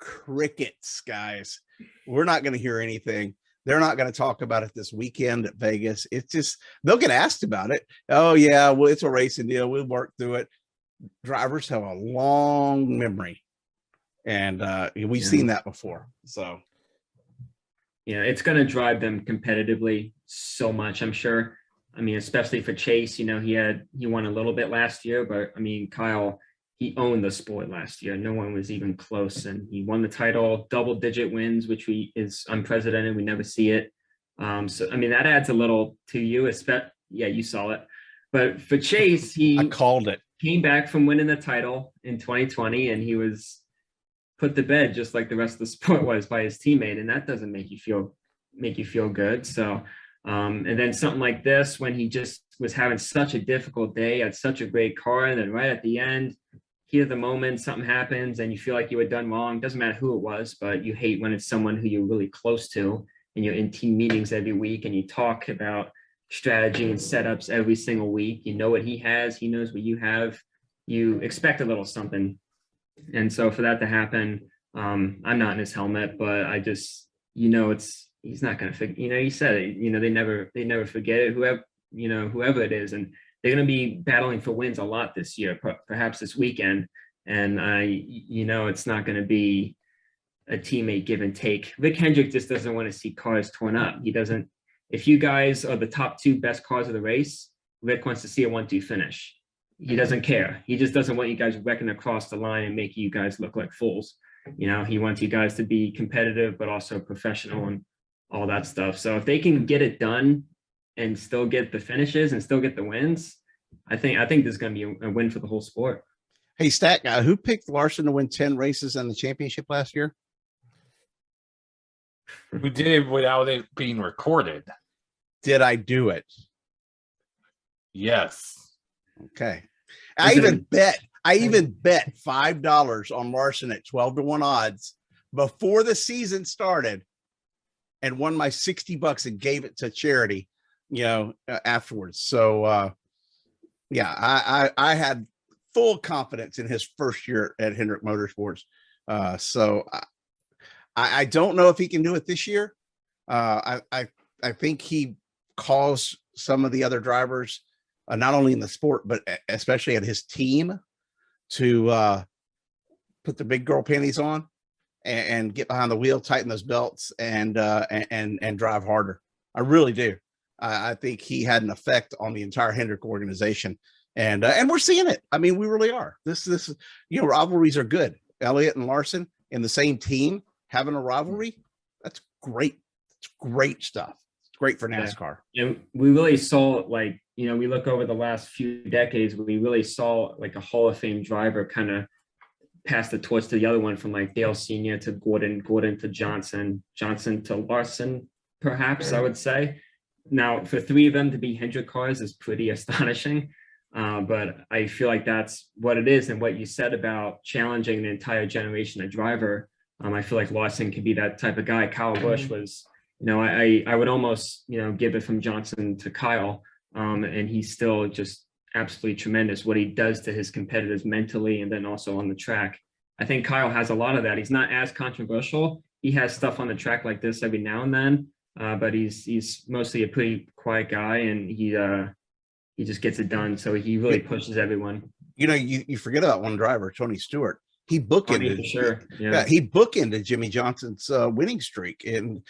Crickets, guys. We're not going to hear anything. They're not going to talk about it this weekend at Vegas. It's just, they'll get asked about it. Oh yeah, well, it's a racing deal. We'll work through it. Drivers have a long memory, and we've seen that before. So yeah, it's going to drive them competitively so much, I'm sure. I mean, especially for Chase, he won a little bit last year, but I mean, Kyle, he owned the sport last year. No one was even close, and he won the title, double-digit wins, which is unprecedented. We never see it. So I mean, that adds a little to you. Yeah, you saw it. But for Chase, I called it. Came back from winning the title in 2020, and he was put to bed just like the rest of the sport was by his teammate, and that doesn't make you feel good. So, and then something like this, when he just was having such a difficult day, had such a great car, and then right at the end, heat of the moment, something happens, and you feel like you were done wrong. Doesn't matter who it was, but you hate when it's someone who you're really close to, and you're in team meetings every week, and you talk about strategy and setups every single week. You know what he has, he knows what you have. You expect a little something. And so for that to happen, I'm not in his helmet, but I just, he's not going to forget, he said it, they never forget it, whoever it is. And they're going to be battling for wins a lot this year, perhaps this weekend. And it's not going to be a teammate give and take. Rick Hendrick just doesn't want to see cars torn up. He doesn't. If you guys are the top two best cars of the race, Rick wants to see a 1-2 finish. He doesn't care. He just doesn't want you guys wrecking across the line and making you guys look like fools. He wants you guys to be competitive, but also professional and all that stuff. So if they can get it done and still get the finishes and still get the wins, I think this is going to be a win for the whole sport. Hey, stat guy, who picked Larson to win 10 races in the championship last year? Who did it without it being recorded? Did I do it? Yes. Okay. I even bet $5 on Larson at 12-1 odds before the season started, and won my $60 and gave it to charity, afterwards. So Yeah, I had full confidence in his first year at Hendrick Motorsports. So I don't know if he can do it this year. I think he caused some of the other drivers, not only in the sport but especially at his team, to put their big girl panties on and get behind the wheel, tighten those belts, and drive harder. I really do. I think he had an effect on the entire Hendrick organization, and we're seeing it. I mean, we really are. This rivalries are good. Elliott and Larson in the same team having a rivalry, that's great. It's great stuff. It's great for NASCAR. And we really saw, like, we look over the last few decades, we really saw like a Hall of Fame driver kind of pass the torch to the other one, from like Dale Sr. to Gordon to Johnson to Larson, perhaps, I would say. Now, for three of them to be Hendrick cars is pretty astonishing. But I feel like that's what it is. And what you said about challenging an entire generation of driver, I feel like Larson could be that type of guy. Kyle Busch was, I would almost, give it from Johnson to Kyle. And he's still just absolutely tremendous what he does to his competitors mentally and then also on the track. I think Kyle has a lot of that. He's not as controversial. He has stuff on the track like this every now and then, but he's mostly a pretty quiet guy, and he just gets it done. So he really pushes everyone. You forget about one driver, Tony Stewart. He bookended, he bookended Jimmy Johnson's winning streak and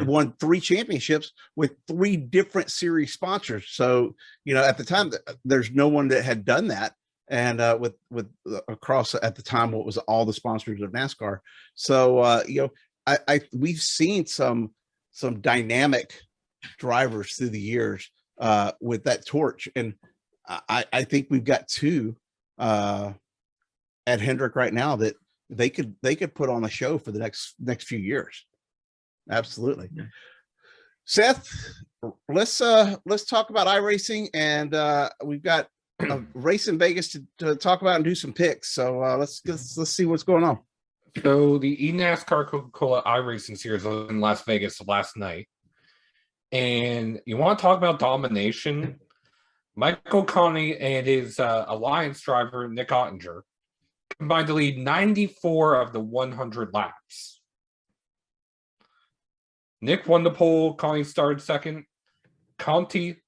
won 3 championships with 3 different series sponsors. So at the time, there's no one that had done that, and with across at the time what was all the sponsors of NASCAR. So we've seen some dynamic drivers through the years with that torch, and I think we've got 2 at Hendrick right now that they could put on a show for the next few years. Absolutely. Yeah. Seth, let's talk about iRacing, and we've got a race in Vegas to talk about and do some picks. So let's see what's going on. So the eNASCAR Coca-Cola iRacing series was in Las Vegas last night, and you want to talk about domination? Michael Conley and his Alliance driver Nick Ottinger combined to lead 94 of the 100 laps. Nick won the pole. Conley started second. Conti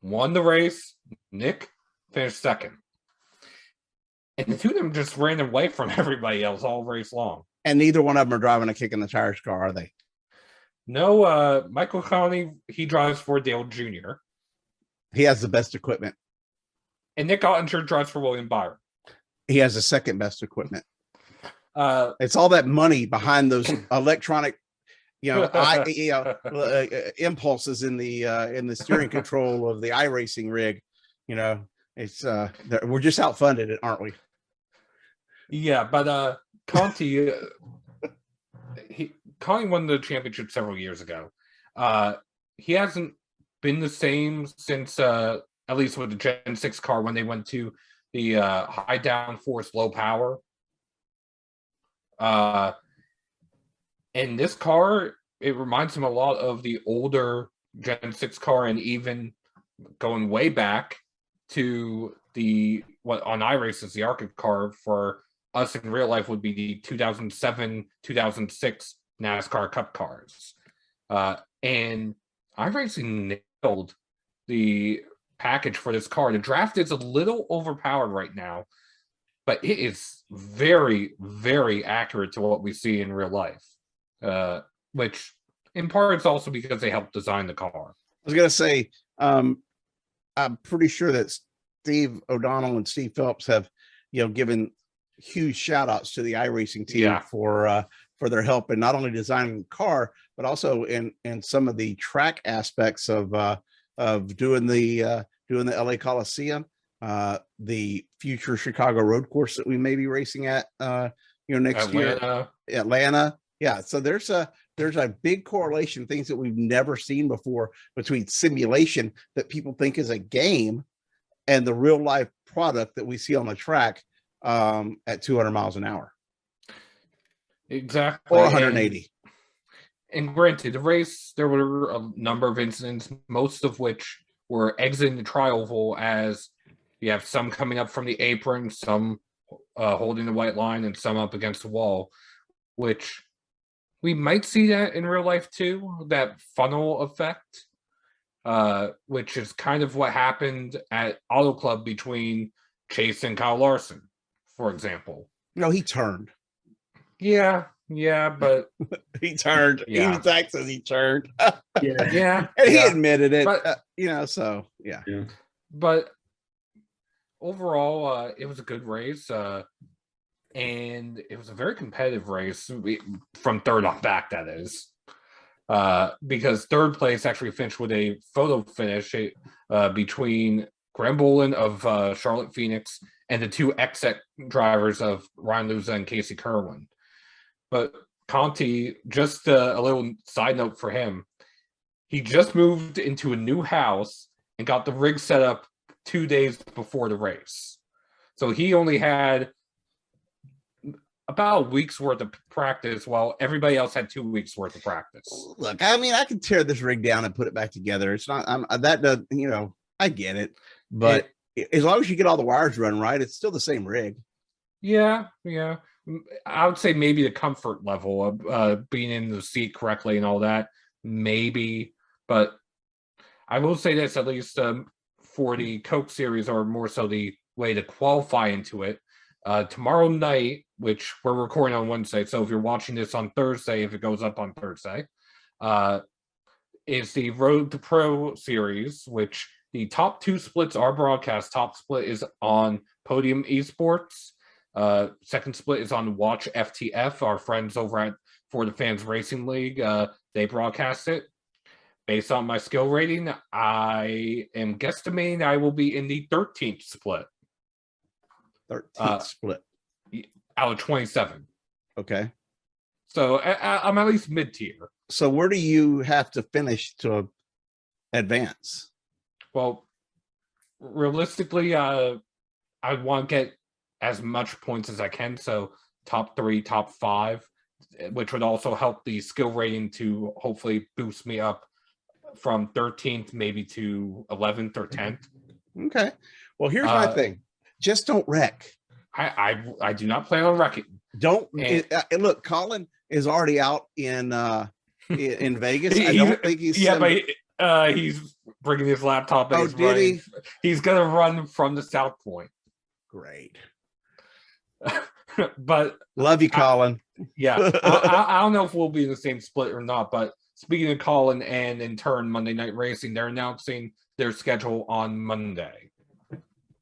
won the race. Nick finished second. And the 2 of them just ran away from everybody else all race long. And neither one of them are driving a kick in the tires car, are they? No, Michael Conley, he drives for Dale Jr. He has the best equipment. And Nick Ottinger drives for William Byron. He has the second best equipment. It's all that money behind those electronic, impulses in the steering control of the iRacing rig. It's we're just outfunded, aren't we? Yeah, but Conti, Conti won the championship several years ago. He hasn't been the same since at least with the Gen 6 car when they went to the high downforce, low power. And this car, it reminds him a lot of the older Gen 6 car, and even going way back to what on iRacing is the Arctic car for us in real life would be the 2007, 2006 NASCAR Cup cars. And iRacing nailed the package for this car. The draft is a little overpowered right now, but it is very, very accurate to what we see in real life, which in part is also because they helped design the car. I was going to say, I'm pretty sure that Steve O'Donnell and Steve Phelps have, given huge shout outs to the iRacing team for their help in not only designing the car, but also in some of the track aspects of doing the LA Coliseum, the future Chicago road course that we may be racing at, next year, Atlanta. Yeah. So there's a big correlation, things that we've never seen before between simulation that people think is a game and the real life product that we see on the track at 200 miles an hour. Exactly. Or 180. And granted, the race, there were a number of incidents, most of which were exiting the trial as You have some coming up from the apron, some holding the white line, and some up against the wall, which we might see that in real life too, that funnel effect, which is kind of what happened at Auto Club between Chase and Kyle Larson, for example. No, he turned. Yeah, but He turned. Yeah. Even Zach says he turned. Yeah. And he yeah. admitted it. But- So yeah. But overall, it was a good race, and it was a very competitive race from third on back. That is, because third place actually finished with a photo finish between Graham Bolin of Charlotte Phoenix and the two exit drivers of Ryan Luza and Casey Kerwin. But Conti, just a little side note for him, he just moved into a new house and got the rig set up 2 days before the race. So he only had about a week's worth of practice while everybody else had 2 weeks worth of practice. Look, I mean, I can tear this rig down and put it back together. It's not, that does, I get it. But as long as you get all the wires run right, it's still the same rig. Yeah. I would say maybe the comfort level of being in the seat correctly and all that, maybe. But I will say this, at least for the Coke Series, or more so the way to qualify into it, tomorrow night, which we're recording on Wednesday, so if you're watching this on Thursday, if it goes up on Thursday, is the Road to Pro Series, which the top 2 splits are broadcast. Top split is on Podium Esports. Second split is on Watch FTF, our friends over at For the Fans Racing League. They broadcast it. Based on my skill rating, I am guesstimating I will be in the 13th split. 13th split. Out of 27. Okay. So I'm at least mid-tier. So where do you have to finish to advance? Well, realistically, I want to get as much points as I can. So top 3, top 5, which would also help the skill rating to hopefully boost me up from 13th maybe to 11th or 10th. Okay. Well, here's my thing. Just don't wreck. I do not plan on wrecking. Don't look, Colin is already out in Vegas. I don't think he's but he's bringing his laptop. Oh, did he? He's gonna run from the South Point. Great. But Love you, Colin. I don't know if we'll be in the same split or not, but speaking of Colin and in turn Monday Night Racing, they're announcing their schedule on Monday.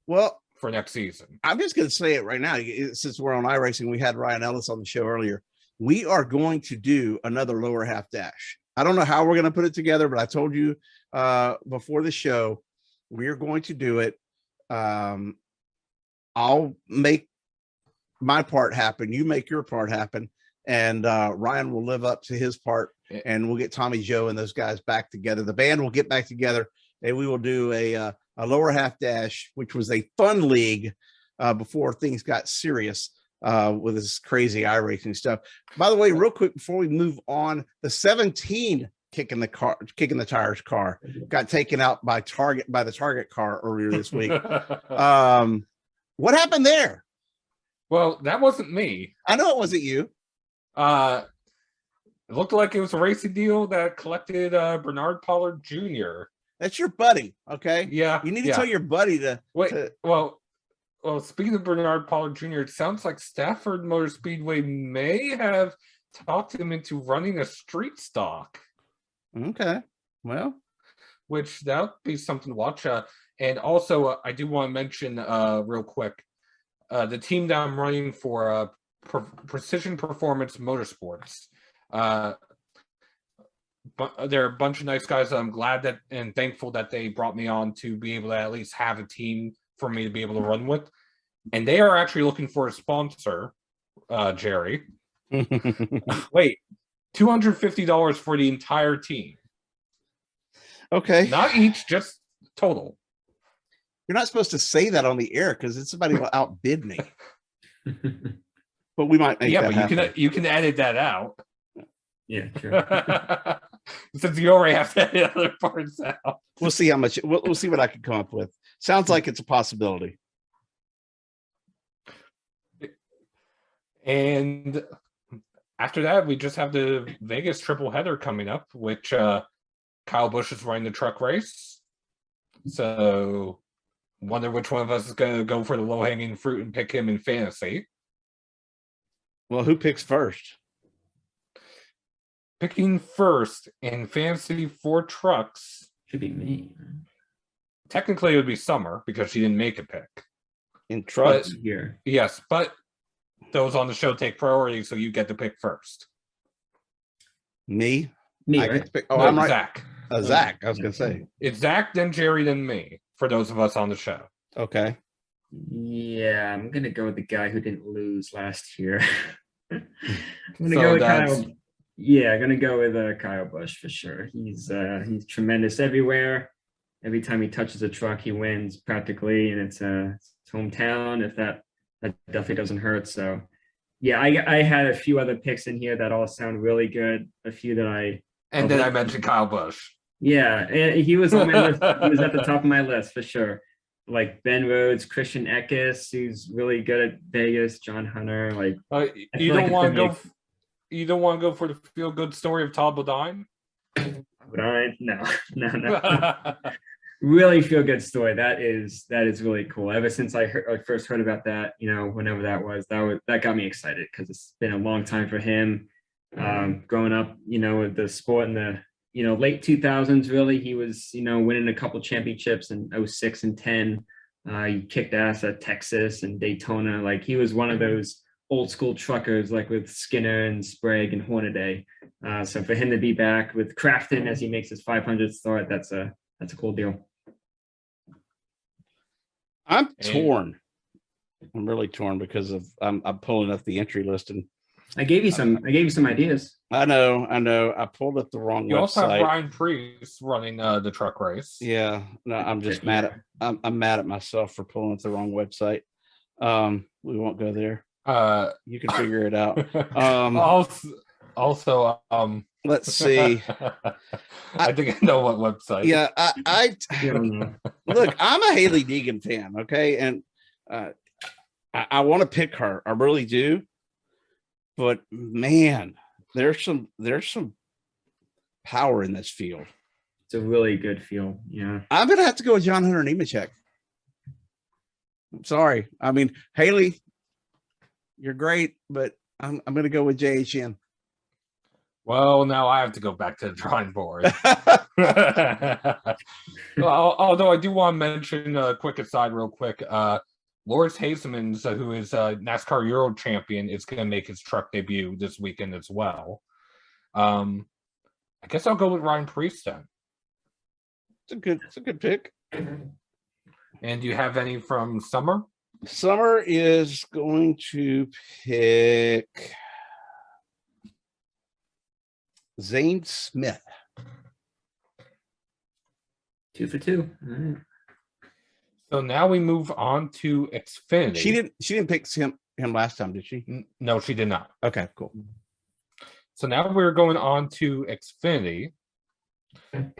Well, for next season. I'm just going to say it right now. Since we're on iRacing, we had Ryan Ellis on the show earlier. We are going to do another lower half dash. I don't know how we're going to put it together, but I told you before the show, we're going to do it. I'll make my part happen. You make your part happen. And Ryan will live up to his part, and we'll get Tommy Joe and those guys back together. The band will get back together, and we will do a lower half dash, which was a fun league before things got serious with this crazy iRacing stuff. By the way, real quick before we move on, the 17 kicking the tires car got taken out by the Target car earlier this week. What happened there? Well, that wasn't me. I know it wasn't you. It looked like it was a racing deal that collected Bernard Pollard Jr. That's your buddy, okay? Yeah. You need to tell your buddy to wait. to- Well, speaking of Bernard Pollard Jr., it sounds like Stafford Motor Speedway may have talked him into running a street stock. Okay. Well, which that would be something to watch. And also, I do want to mention real quick, the team that I'm running for Precision Performance Motorsports. But they're a bunch of nice guys. I'm glad that and thankful that they brought me on to be able to at least have a team for me to be able to run with. And they are actually looking for a sponsor, Jerry. Wait, $250 for the entire team. Okay. Not each, just total. You're not supposed to say that on the air because it's somebody will outbid me. But we might make that but happen. you can edit that out. Yeah, sure. since you already have the other parts out. We'll see how much. We'll see what I can come up with. Sounds like it's a possibility. And after that, we just have the Vegas triple header coming up, which Kyle Busch is running the truck race. So, wonder which one of us is going to go for the low hanging fruit and pick him in fantasy. Well, who picks first? Picking first in fantasy for trucks. Should be me. Technically, it would be Summer because she didn't make a pick. In trucks? Here. Yes, but those on the show take priority, so you get to pick first. Me? Me, I right? get to pick. Oh, No, I'm right. Zach. Zach. I was gonna say. It's Zach, then Jerry, then me. For those of us on the show. Okay. Yeah, I'm gonna go with the guy who didn't lose last year. I'm gonna So go with that's- Kyle. Yeah, I'm gonna go with Kyle Busch for sure. He's tremendous everywhere. Every time he touches a truck, he wins practically, and it's his hometown. If that definitely doesn't hurt. So, yeah, I had a few other picks in here that all sound really good. A few that And then I mentioned Kyle Busch. yeah, he was on my list. He was at the top of my list for sure. Like Ben Rhodes, Christian Eckes, who's really good at Vegas, John Hunter. Like You feel like don't it's want to gonna go. be You don't want to go for the feel good story of Todd Bodine. would I? No. Really feel good story. That is really cool. Ever since I first heard about that, whenever that got me excited because it's been a long time for him. Growing up, with the sport in the late 2000s, really, he was winning a couple championships in 06 and 10. He kicked ass at Texas and Daytona. Like he was one of those old school truckers, like with Skinner and Sprague and Hornaday. So for him to be back with Crafton as he makes his 500th start, that's a cool deal. I'm torn. I'm really torn because of I'm pulling up the entry list and I gave you some ideas. I know. I pulled up the wrong You also have website. Ryan Priest running the truck race. Yeah, no, I'm just Okay, mad at I'm mad at myself for pulling up the wrong website. We won't go there. You can figure it out. Also, Let's see. I think I know what website. Yeah, I don't know. look, I'm a Haley Deegan fan, okay, and I want to pick her. I really do. But man, there's some power in this field. It's a really good feel. Yeah. I'm gonna have to go with John Hunter Nemechek. I'm sorry. I mean, Haley, you're great, but I'm gonna go with JHN. Well, now I have to go back to the drawing board. Although I do want to mention a quick aside real quick. Loris Hasemans, who is a NASCAR Euro champion, is going to make his truck debut this weekend as well. I guess I'll go with Ryan Priest then. It's a good pick. And do you have any from Summer? Summer is going to pick Zane Smith. 2 for 2. All right. So now we move on to Xfinity. She didn't pick him last time, did she? No, she did not. Okay, cool. So now we're going on to Xfinity.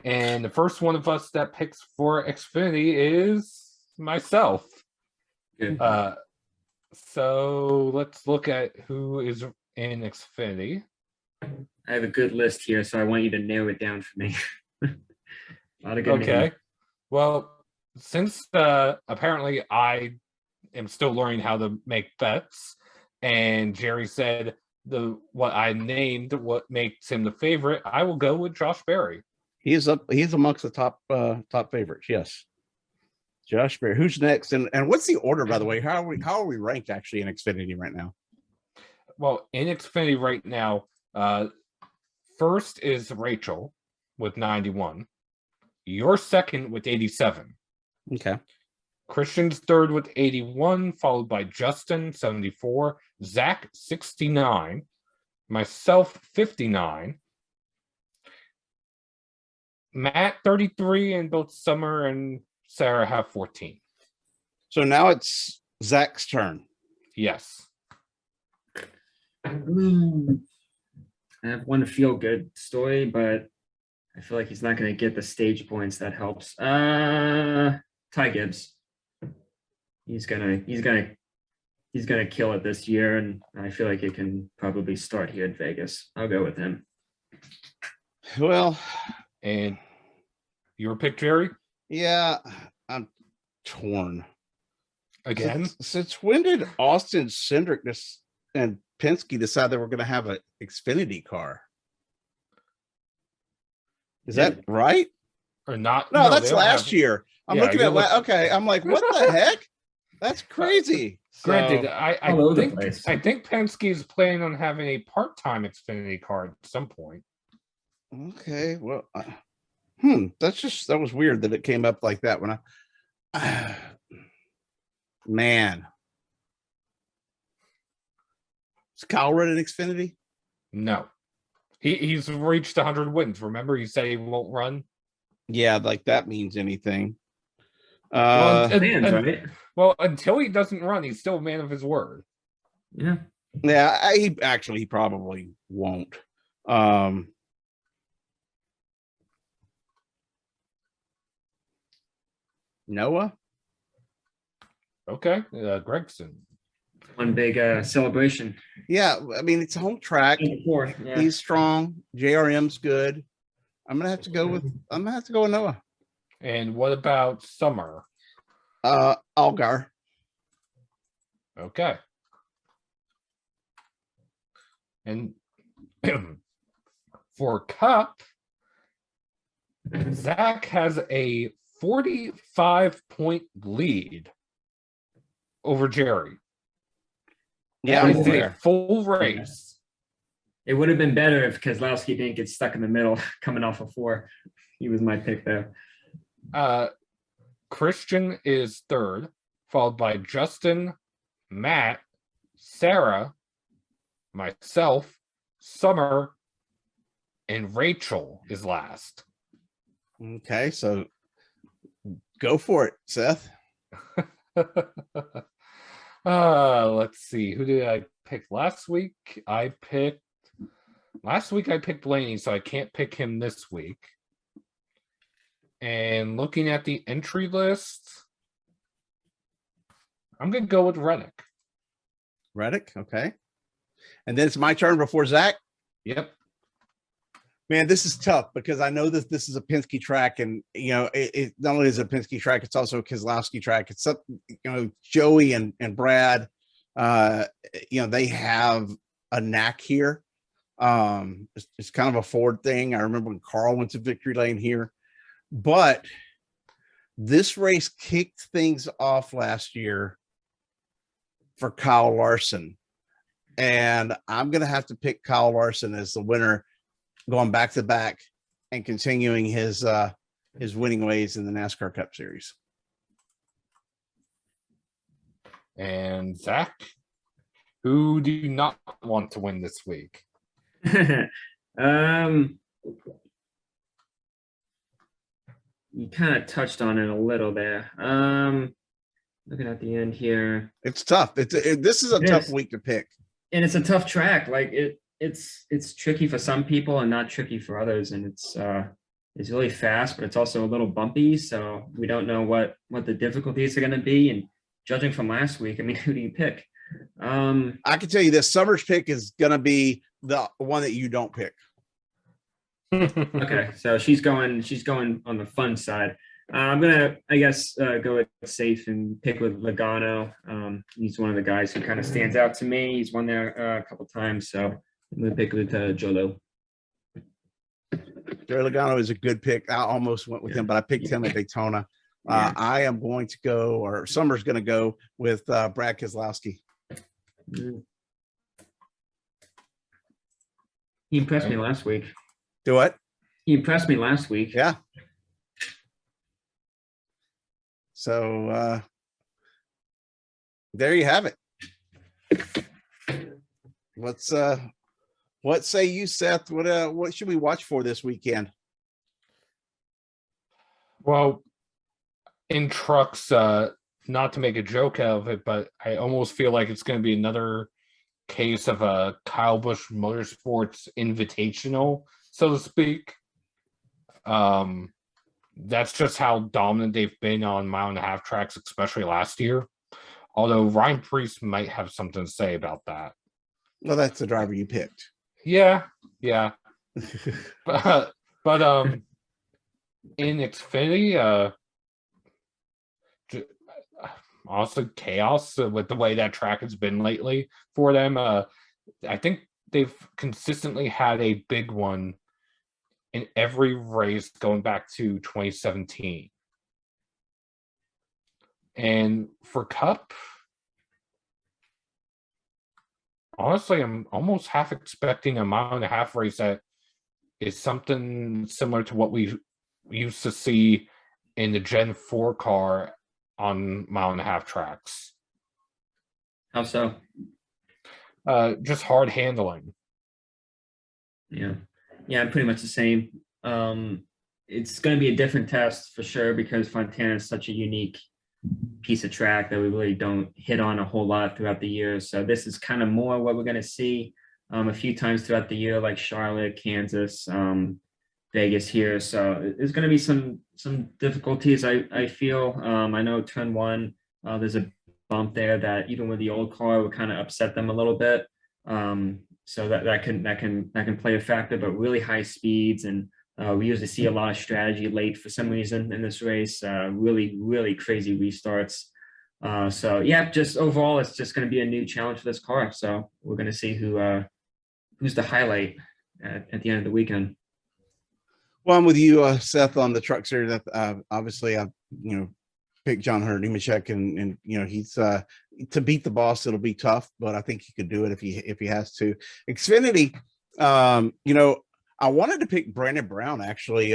And the first one of us that picks for Xfinity is myself. Good. So let's look at who is in Xfinity. I have a good list here, so I want you to narrow it down for me. A lot of good Okay. names. Well, since apparently I am still learning how to make bets, and Jerry said what I named what makes him the favorite, I will go with Josh Berry. He's amongst the top favorites. Yes. Josh Berry. Who's next? And what's the order, by the way? How are we ranked actually in Xfinity right now? Well, in Xfinity right now, first is Rachel with 91. You're second with 87. Okay. Christian's third with 81, followed by Justin, 74, Zach, 69, myself, 59, Matt, 33, and both Summer and Sarah have 14. So now it's Zach's turn. Yes. I have one feel good story, but I feel like he's not going to get the stage points. That helps. Ty Gibbs. He's gonna kill it this year, and I feel like it can probably start here in Vegas. I'll go with him. Well, And your pick, Jerry? yeah, I'm torn. Again? Since when did Austin Cindric and Penske decide they were going to have an Xfinity car? Is that right? Or not? No, that's they don't last have- year. I'm Yeah, looking you're at okay. I'm like, what the heck? That's crazy. Granted, So, all over the think place. I think Penske is planning on having a part-time Xfinity car at some point. okay, well, that was weird that it came up like that when I, man, is Kyle running Xfinity? No. He's reached 100 wins. Remember, he said he won't run. Yeah, like that means anything. Well, Fans, right? well, until he doesn't run, he's still a man of his word. Yeah. Yeah, he probably won't. Noah? Okay, Gregson. One big celebration. Yeah, I mean it's a home track. Before, yeah. He's strong. JRM's good. I'm gonna have to go with Noah. And what about Summer? Algar. Okay. And for Cup, Zach has a 45-point lead over Jerry. Yeah, That It's was a fair. full race. It would have been better if Keselowski didn't get stuck in the middle coming off of 4. He was my pick there. Christian is third, followed by Justin, Matt, Sarah, myself, Summer, and Rachel is last. Okay, so go for it, Seth. Let's see. Who did I pick last week? Last week I picked Blaney, so I can't pick him this week. And looking at the entry list, I'm gonna go with Reddick. Reddick, okay. And then it's my turn before Zach. Yep. Man, this is tough because I know that this is a Penske track, and it not only is it a Penske track, it's also a Keselowski track. It's up, Joey and Brad, they have a knack here. It's kind of a Ford thing. I remember when Carl went to Victory Lane here, but this race kicked things off last year for Kyle Larson, and I'm going to have to pick Kyle Larson as the winner, going back to back and continuing his winning ways in the NASCAR Cup Series. And Zach, who do you not want to win this week? You kind of touched on it a little there. Looking at the end here, It's tough. This is a tough week to pick, and it's a tough track. Like it's tricky for some people and not tricky for others, and it's really fast, but it's also a little bumpy. So we don't know what the difficulties are going to be. And judging from last week, I mean, who do you pick? I can tell you this: Summer's pick is going to be the one that you don't pick. Okay, so she's going on the fun side. I'm gonna, I guess, go with safe and pick with Logano. He's one of the guys who kind of stands out to me. He's won there a couple times, so I'm gonna pick with Jolo. Joey Logano is a good pick. I almost went with him, but I picked him at Daytona. I am going to go, or Summer's going to go with Brad Keselowski. He impressed me last week. Do what? He impressed me last week. Yeah. So there you have it. What say you, Seth? What should we watch for this weekend? Well, in trucks, not to make a joke out of it, but I almost feel like it's going to be another case of a Kyle Busch Motorsports Invitational, so to speak. That's just how dominant they've been on mile and a half tracks, especially last year. Although Ryan Priest might have something to say about that. Well, that's the driver you picked. Yeah. but in Xfinity, honestly, chaos with the way that track has been lately for them. I think they've consistently had a big one in every race going back to 2017. And for Cup, honestly, I'm almost half expecting a mile and a half race that is something similar to what we used to see in the Gen 4 car on mile and a half tracks. How so? Just hard handling. Yeah, I'm pretty much the same. It's going to be a different test for sure because Fontana is such a unique piece of track that we really don't hit on a whole lot throughout the year. So this is kind of more what we're going to see a few times throughout the year, like Charlotte, Kansas, Vegas here. So there's going to be some difficulties. I feel. I know turn one, there's a bump there that even with the old car would kind of upset them a little bit. So that can play a factor, but really high speeds, and we usually see a lot of strategy late for some reason in this race. Really crazy restarts. So yeah, just overall, it's just going to be a new challenge for this car. So we're going to see who's the highlight at the end of the weekend. Well, I'm with you, Seth, on the truck series. Obviously, I picked John Hunter Nemechek, and he's to beat the boss. It'll be tough, but I think he could do it if he has to. Xfinity, I wanted to pick Brandon Brown actually,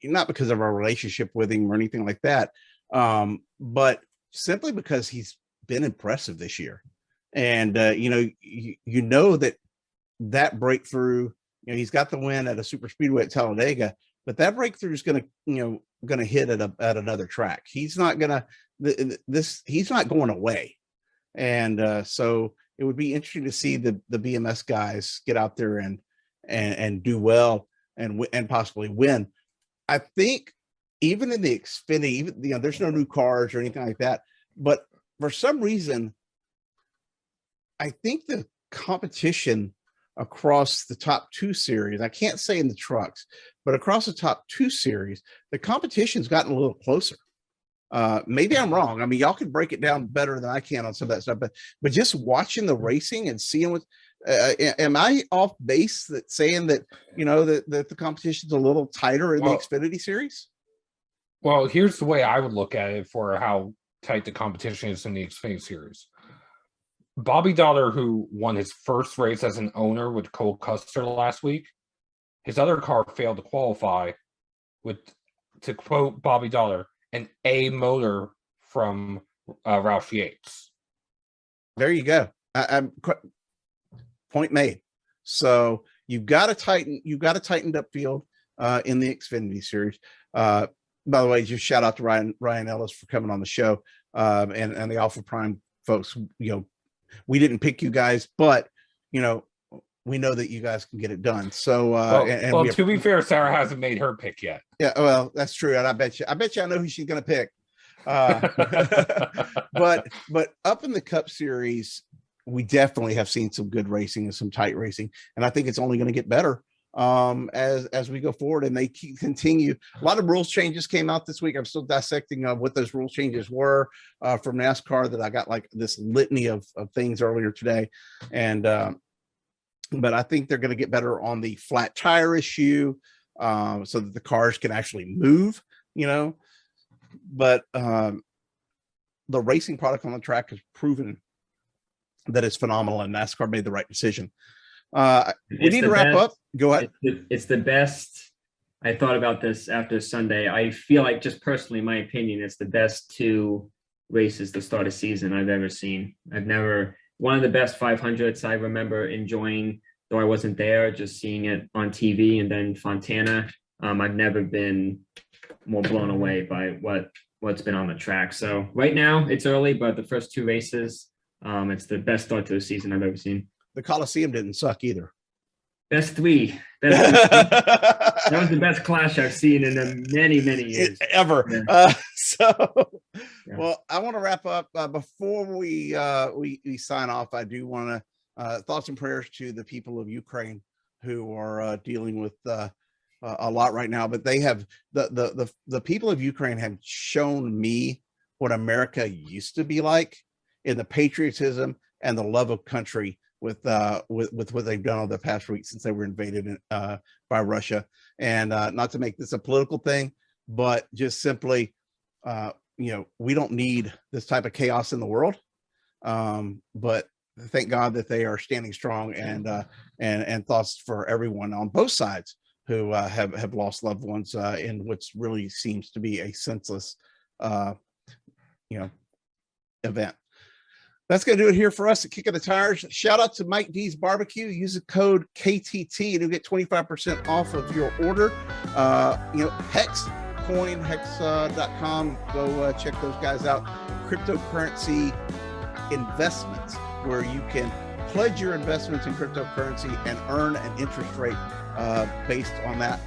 not because of our relationship with him or anything like that, but simply because he's been impressive this year, and that breakthrough. He's got the win at a super speedway at Talladega, but that breakthrough is going to hit at another track. He's not he's not going away. And so it would be interesting to see the BMS guys get out there and do well and possibly win. I think even in the Xfinity, there's no new cars or anything like that, but for some reason, I think the competition across the top two series, I can't say in the trucks, but across the top two series, the competition's gotten a little closer. Maybe I'm wrong. I mean, y'all can break it down better than I can on some of that stuff, but just watching the racing and seeing what, am I off base that saying that, that the competition's a little tighter in the Xfinity series? Well, here's the way I would look at it for how tight the competition is in the Xfinity series. Bobby Dollar, who won his first race as an owner with Cole Custer last week, his other car failed to qualify with, to quote Bobby Dollar, an A motor from Roush Yates. There you go. Point made. So you've got a tightened up field in the Xfinity series. By the way, just shout out to Ryan Ellis for coming on the show, and the Alpha Prime folks. We didn't pick you guys, but we know that you guys can get it done. So, to be fair, Sarah hasn't made her pick yet. Yeah, well, that's true, and I bet you I know who she's going to pick. But up in the Cup Series, we definitely have seen some good racing and some tight racing, and I think it's only going to get better as we go forward, and they continue. A lot of rules changes came out this week. I'm still dissecting what those rule changes were from NASCAR, that I got like this litany of things earlier today, and but I think they're going to get better on the flat tire issue, so that the cars can actually move, but the racing product on the track has proven that it's phenomenal, and NASCAR made the right decision. We need to wrap up. Go ahead. It's the best. I thought about this after Sunday. I feel like, just personally, my opinion, it's the best two races to start a season I've ever seen. One of the best 500s I remember enjoying, though I wasn't there, just seeing it on TV. And then Fontana, I've never been more blown away by what's been on the track. So right now it's early, but the first two races, it's the best start to the season I've ever seen. The Coliseum didn't suck either. Best three. That was the best clash I've seen in many years. Ever. Yeah. Yeah. Well, I want to wrap up. Before we sign off, I do want to thoughts and prayers to the people of Ukraine who are dealing with a lot right now. But they have the people of Ukraine have shown me what America used to be like in the patriotism and the love of country with what they've done over the past week since they were invaded by Russia. And not to make this a political thing, but just simply, we don't need this type of chaos in the world. But thank God that they are standing strong, and thoughts for everyone on both sides who have lost loved ones in what's really seems to be a senseless, event. That's going to do it here for us at Kick of the Tires. Shout out to Mike D's Barbecue. Use the code KTT and you'll get 25% off of your order. Hex.com. Go check those guys out. Cryptocurrency investments, where you can pledge your investments in cryptocurrency and earn an interest rate based on that.